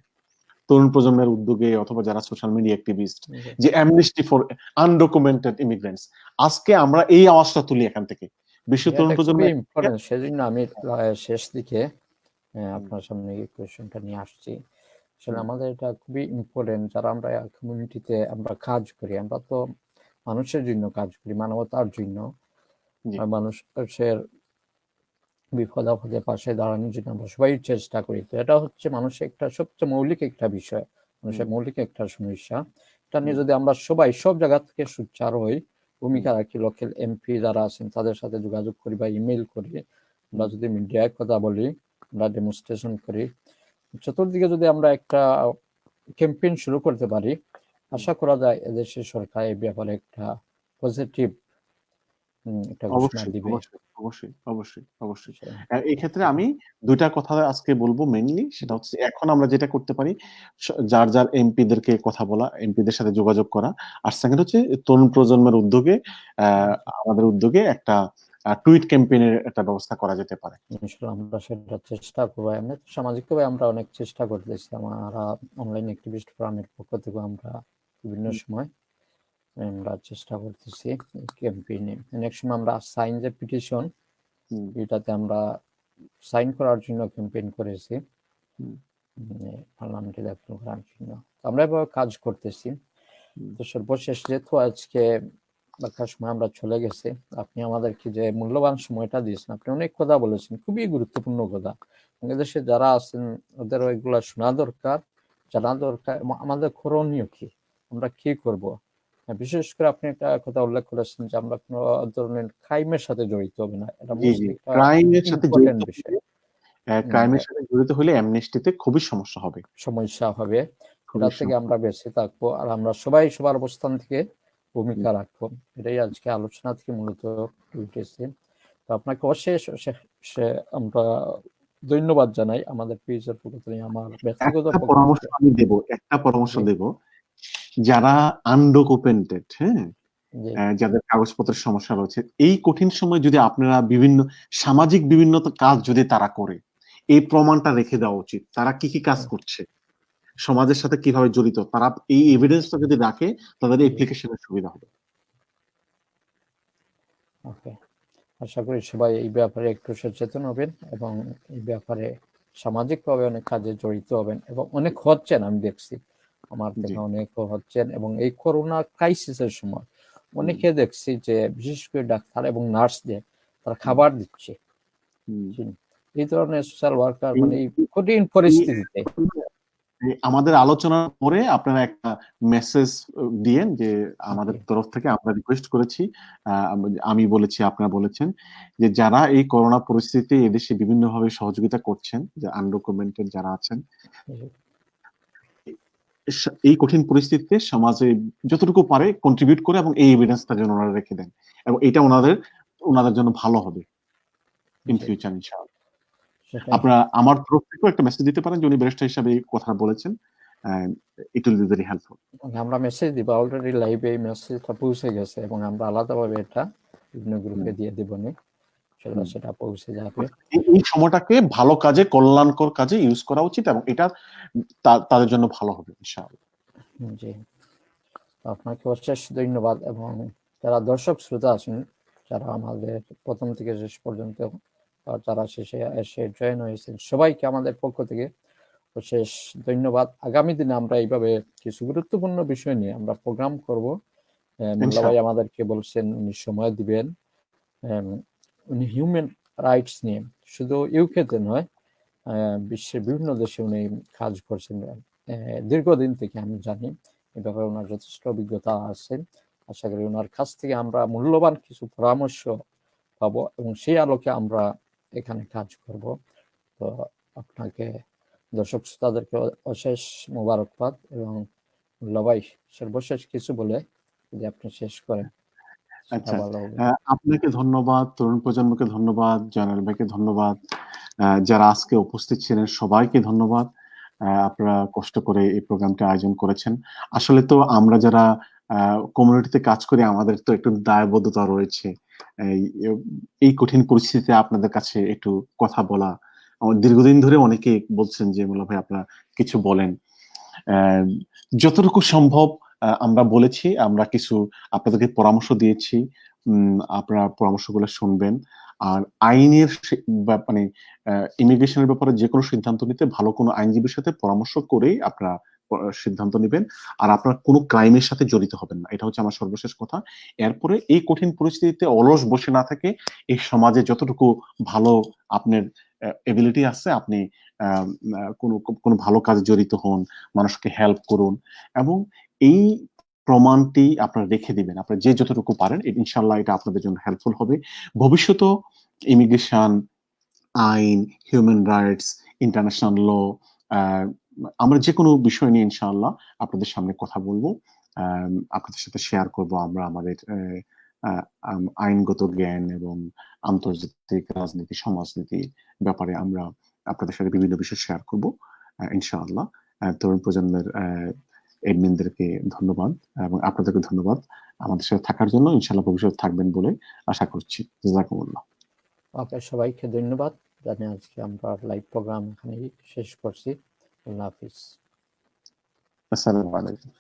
তরুণ প্রজন্মের উদ্যোগে, অথবা যারা সোশ্যাল মিডিয়া অ্যাক্টিভিস্ট, যে অ্যামনেস্টি ফর আনডকুমেন্টেড ইমিগ্রেন্টস। আজকে আমরা এই আওয়াজটা তুলি এখান থেকে, বিশ্ব তরুণ প্রজন্ম। সেজন্য আমি শেষ দিকে আপনার সামনে এই কোয়েশ্চেনটা নিয়ে আসছি। আসলে আমাদের এটা খুবই ইম্পর্টেন্ট, যারা আমরা কমিউনিটিতে আমরা কাজ করি, আমরা তো মানুষের জন্য কাজ করি, মানবতার জন্য, মানুষের বিপদ আপদে পাশে দাঁড়ানোর জন্য আমরা সবাই চেষ্টা করি। তো এটা হচ্ছে মানুষের একটা সবচেয়ে মৌলিক একটা বিষয়, মানুষের মৌলিক একটা সমস্যা। এটা নিয়ে যদি আমরা সবাই সব জায়গা থেকে সোচ্চার হই, ভূমিকা রাখি, লোকাল এমপি যারা আছেন তাদের সাথে যোগাযোগ করি বা ইমেল করি, আমরা যদি মিডিয়ায় কথা বলি, আমরা ডেমনস্ট্রেশন করি, চতুর্দিকে যদি আমরা একটা ক্যাম্পেইন শুরু করতে পারি, আশা করা যায় এদেশের সরকার এই ব্যাপারে একটা পজিটিভ একটা ঘোষণা দিবে। অবশ্যই অবশ্যই অবশ্যই। এই ক্ষেত্রে আমি দুইটা কথা আজকে বলবো মেইনলি, সেটা হচ্ছে এখন আমরা যেটা করতে পারি, যার যার এমপিদেরকে কথা বলা, এমপিদের সাথে যোগাযোগ করা, আর সেকেন্ড হচ্ছে তরুণ প্রজন্মের উদ্যোগে, আমাদের উদ্যোগে একটা টুইট ক্যাম্পেইনের একটা ব্যবস্থা করা যেতে পারে। আমরা সেটা চেষ্টা করবো। এমনি সামাজিকভাবে আমরা অনেক চেষ্টা করতেছি, আমরা অনলাইন অ্যাক্টিভিস্ট ফোরামের পক্ষ থেকে আমরা বিভিন্ন সময় আমরা চেষ্টা করতেছি ক্যাম্পেইনে। অনেক সময় আমরা সাইন যে পিটিশন, এটাতে আমরা সাইন করার জন্য ক্যাম্পেইন করেছি, পার্লামেন্টে দাখিল করার জন্য। আমরা এভাবে কাজ করতেছি। তো সর্বশেষ, যেহেতু আজকে বারকার সময় আমরা চলে গেছি, আপনি আমাদেরকে যে মূল্যবান সময়টা দিয়েছেন, আপনি অনেক কথা বলেছেন, খুবই গুরুত্বপূর্ণ কথা। বাংলাদেশে যারা আছেন ওদের ওইগুলা শোনা দরকার, জানা দরকার, আমাদের করণীয় কি, আমরা কি করব। বিশেষ করে আপনি একটা কথা উল্লেখ করেছেন যে আমরা কোনো ধরনের ক্রাইমের সাথে জড়িত হবে না, এটা ক্রাইমের সাথে ইম্পর্টেন্ট বিষয়। ক্রাইমের সাথে জড়িত হলে অ্যামনেস্টিতে খুবই সমস্যা হবে, এটা থেকে আমরা বেঁচে থাকবো, আর আমরা সবাই সবার অবস্থান থেকে ভূমিকা রাখবো। এটাই আজকে আলোচনা থেকে মূলত উঠেছে। তো আপনাকে অশেষ আমরা ধন্যবাদ জানাই আমাদের পেজের পক্ষ থেকে। আমার ব্যক্তিগত একটা পরামর্শ দেব, যারা আনডকুমেন্টেড, যাদের কাগজপত্রের সমস্যা রয়েছে, এই কঠিন সময় যদি আপনারা সামাজিক বিভিন্ন কাজ যদি তারা করে, এই প্রমাণটা রেখে দেওয়া উচিত, তারা কি কি কাজ করছে, সমাজের সাথে কিভাবে জড়িত, তারা এই এভিডেন্সটা যদি রাখে, তাদের অ্যাপ্লিকেশনের সুবিধা হবে। আশা করি সবাই এই ব্যাপারে একটু সচেতন হবেন এবং এই ব্যাপারে সামাজিকভাবে অনেক কাজে জড়িত হবেন, এবং অনেক হচ্ছেন, আমি দেখছি আমার থেকে অনেক হচ্ছেন। এবং এই করোনা ক্রাইসিসের সময় অনেকে দেখছি যে বিশেষ করে ডাক্তার এবং নার্সদের তারা খাবার দিচ্ছে, এই ধরনের সোশ্যাল ওয়ার্কার, মানে কঠিন পরিস্থিতিতে। আমাদের আলোচনার পরে আপনারা একটা মেসেজ দিয়েন যে আমাদের তরফ থেকে আমরা রিকোয়েস্ট করেছি, আমি বলেছি, আপনারা বলেছেন, যে যারা এই করোনা পরিস্থিতিতে এদেশে বিভিন্নভাবে সহযোগিতা করছেন, যে আনডকুমেন্টেড যারা আছেন, এই কঠিন পরিস্থিতিতে সমাজে যতটুকু পারে কন্ট্রিবিউট করে, এবং এই এভিডেন্সটা যেন ওনারা রেখে দেন, এবং এটা ওনাদের জন্য ভালো হবে ইন ফিউচার ইনশাআল্লাহ। আপনারা আমার তরফ থেকেও একটা মেসেজ দিতে পারেন, যে উনি ব্যারিস্টার হিসেবে এই কথা বলেছেন, it will be very helpful. আমরা মেসেজ দিব, অলরেডি লাইভে এই মেসেজটা পৌঁছে গেছে, এবং আমরা আলাদাভাবে এটা বিভিন্ন গ্রুপে দিয়ে দেবনি, সেটা পৌঁছে যাবে। এই সময়টাকে ভালো কাজে, কল্যাণকর কাজে ইউজ করা উচিত, এবং এটা তাদের জন্য ভালো হবে ইনশাআল্লাহ। জি, আপনাকে অশেষ ধন্যবাদ। এবং যারা দর্শক শ্রোতা আছেন, যারা আমাদের প্রথম থেকে শেষ পর্যন্ত যারা শেষে এসে জয়েন হয়েছেন, সবাইকে আমাদের পক্ষ থেকে অশেষ ধন্যবাদ। আগামী দিনে আমরা এইভাবে কিছু গুরুত্বপূর্ণ বিষয় নিয়ে আমরা প্রোগ্রাম করব। মোল্লা ভাই আমাদেরকে বলছেন উনি সময় দিবেন। উনি হিউম্যান রাইটস নিয়ে শুধু ইউকেতে নয়, বিশ্বের বিভিন্ন দেশে উনি কাজ করছেন দীর্ঘদিন থেকে, আমি জানি এ ব্যাপারে ওনার যথেষ্ট অভিজ্ঞতা আছে। আশা করি ওনার কাছ থেকে আমরা মূল্যবান কিছু পরামর্শ পাবো এবং সেই আলোকে আমরা এখানে কাজ করব। তো আপনাকে, দর্শক শ্রোতাদেরকে অশেষ মোবারকবাদ এবং মোল্লা ভাই সর্বশেষ কিছু বলে যদি আপনি শেষ করেন সেটা ভালো হবে। আপনাকে ধন্যবাদ, তরুণ প্রজন্মকে ধন্যবাদ, জয়নাল ভাইকে ধন্যবাদ, যারা আজকে উপস্থিত ছিলেন সবাইকে ধন্যবাদ। আপনারা কষ্ট করে এই প্রোগ্রামটা আয়োজন করেছেন। আসলে তো আমরা যারা কমিউনিটিতে কাজ করি আমাদের তো একটু দায়বদ্ধতা রয়েছে এই কঠিন পরিস্থিতিতে আপনাদের কাছে একটু কথা বলা। আমার দীর্ঘদিন ধরে অনেকে বলছেন যে মোল্লা ভাই আপনারা কিছু বলেন। যতটুকু সম্ভব আমরা বলেছি, আমরা কিছু আপনাদেরকে পরামর্শ দিয়েছি, আপনারা পরামর্শগুলো শুনবেন। আর আইনের মানে ইমিগ্রেশনের ব্যাপারে যে কোনো সিদ্ধান্ত নিতে ভালো কোনো আইনজীবীর সাথে পরামর্শ করেই আপনারা সিদ্ধান্ত নেবেন। আর আপনারা কোনো ক্রাইমের সাথে জড়িত হবেন না, এটা হচ্ছে আমার সর্বশেষ কথা। এরপরে এই কঠিন পরিস্থিতিতে অলস বসে না থেকে এই সমাজে যতটুকু ভালো আপনার এবিলিটি আছে আপনি কোনো ভালো কাজে জড়িত হন, মানুষকে হেল্প করুন এবং এই প্রমাণটি আপনারা রেখে দিবেন। আপনারা যে যতটুকু পারেন ইনশাল্লাহ এটা আপনাদের জন্য হেল্পফুল হবে। ভবিষ্যতেও ইমিগ্রেশন আইন, হিউম্যান রাইটস, ইন্টারন্যাশনাল ল, আমরা যে কোনো বিষয় নিয়ে ইনশাআল্লাহ আপনাদের সামনে কথা বলবো, আপনাদের সাথে শেয়ার করব আমরা আমাদের আইনগত জ্ঞান এবং আন্তর্জাতিক রাজনীতি সমাজনীতি ব্যাপারে আমরা আপনাদের সাথে বিভিন্ন বিষয় শেয়ার করব ইনশাআল্লাহ। তরুণ প্রজন্মের এডমিনদেরকে ধন্যবাদ এবং আপনাদেরকে ধন্যবাদ আমাদের সাথে থাকার জন্য। ইনশাআল্লাহ ভবিষ্যতে থাকবেন বলে আশা করছি। জাযাকুমুল্লাহ। ওকে, সবাইকে ধন্যবাদ জানিয়ে আজকে আমরা লাইভ প্রোগ্রাম এখানেই শেষ করছি। আল্লাহ হাফিজ। আসসালামু আলাইকুম।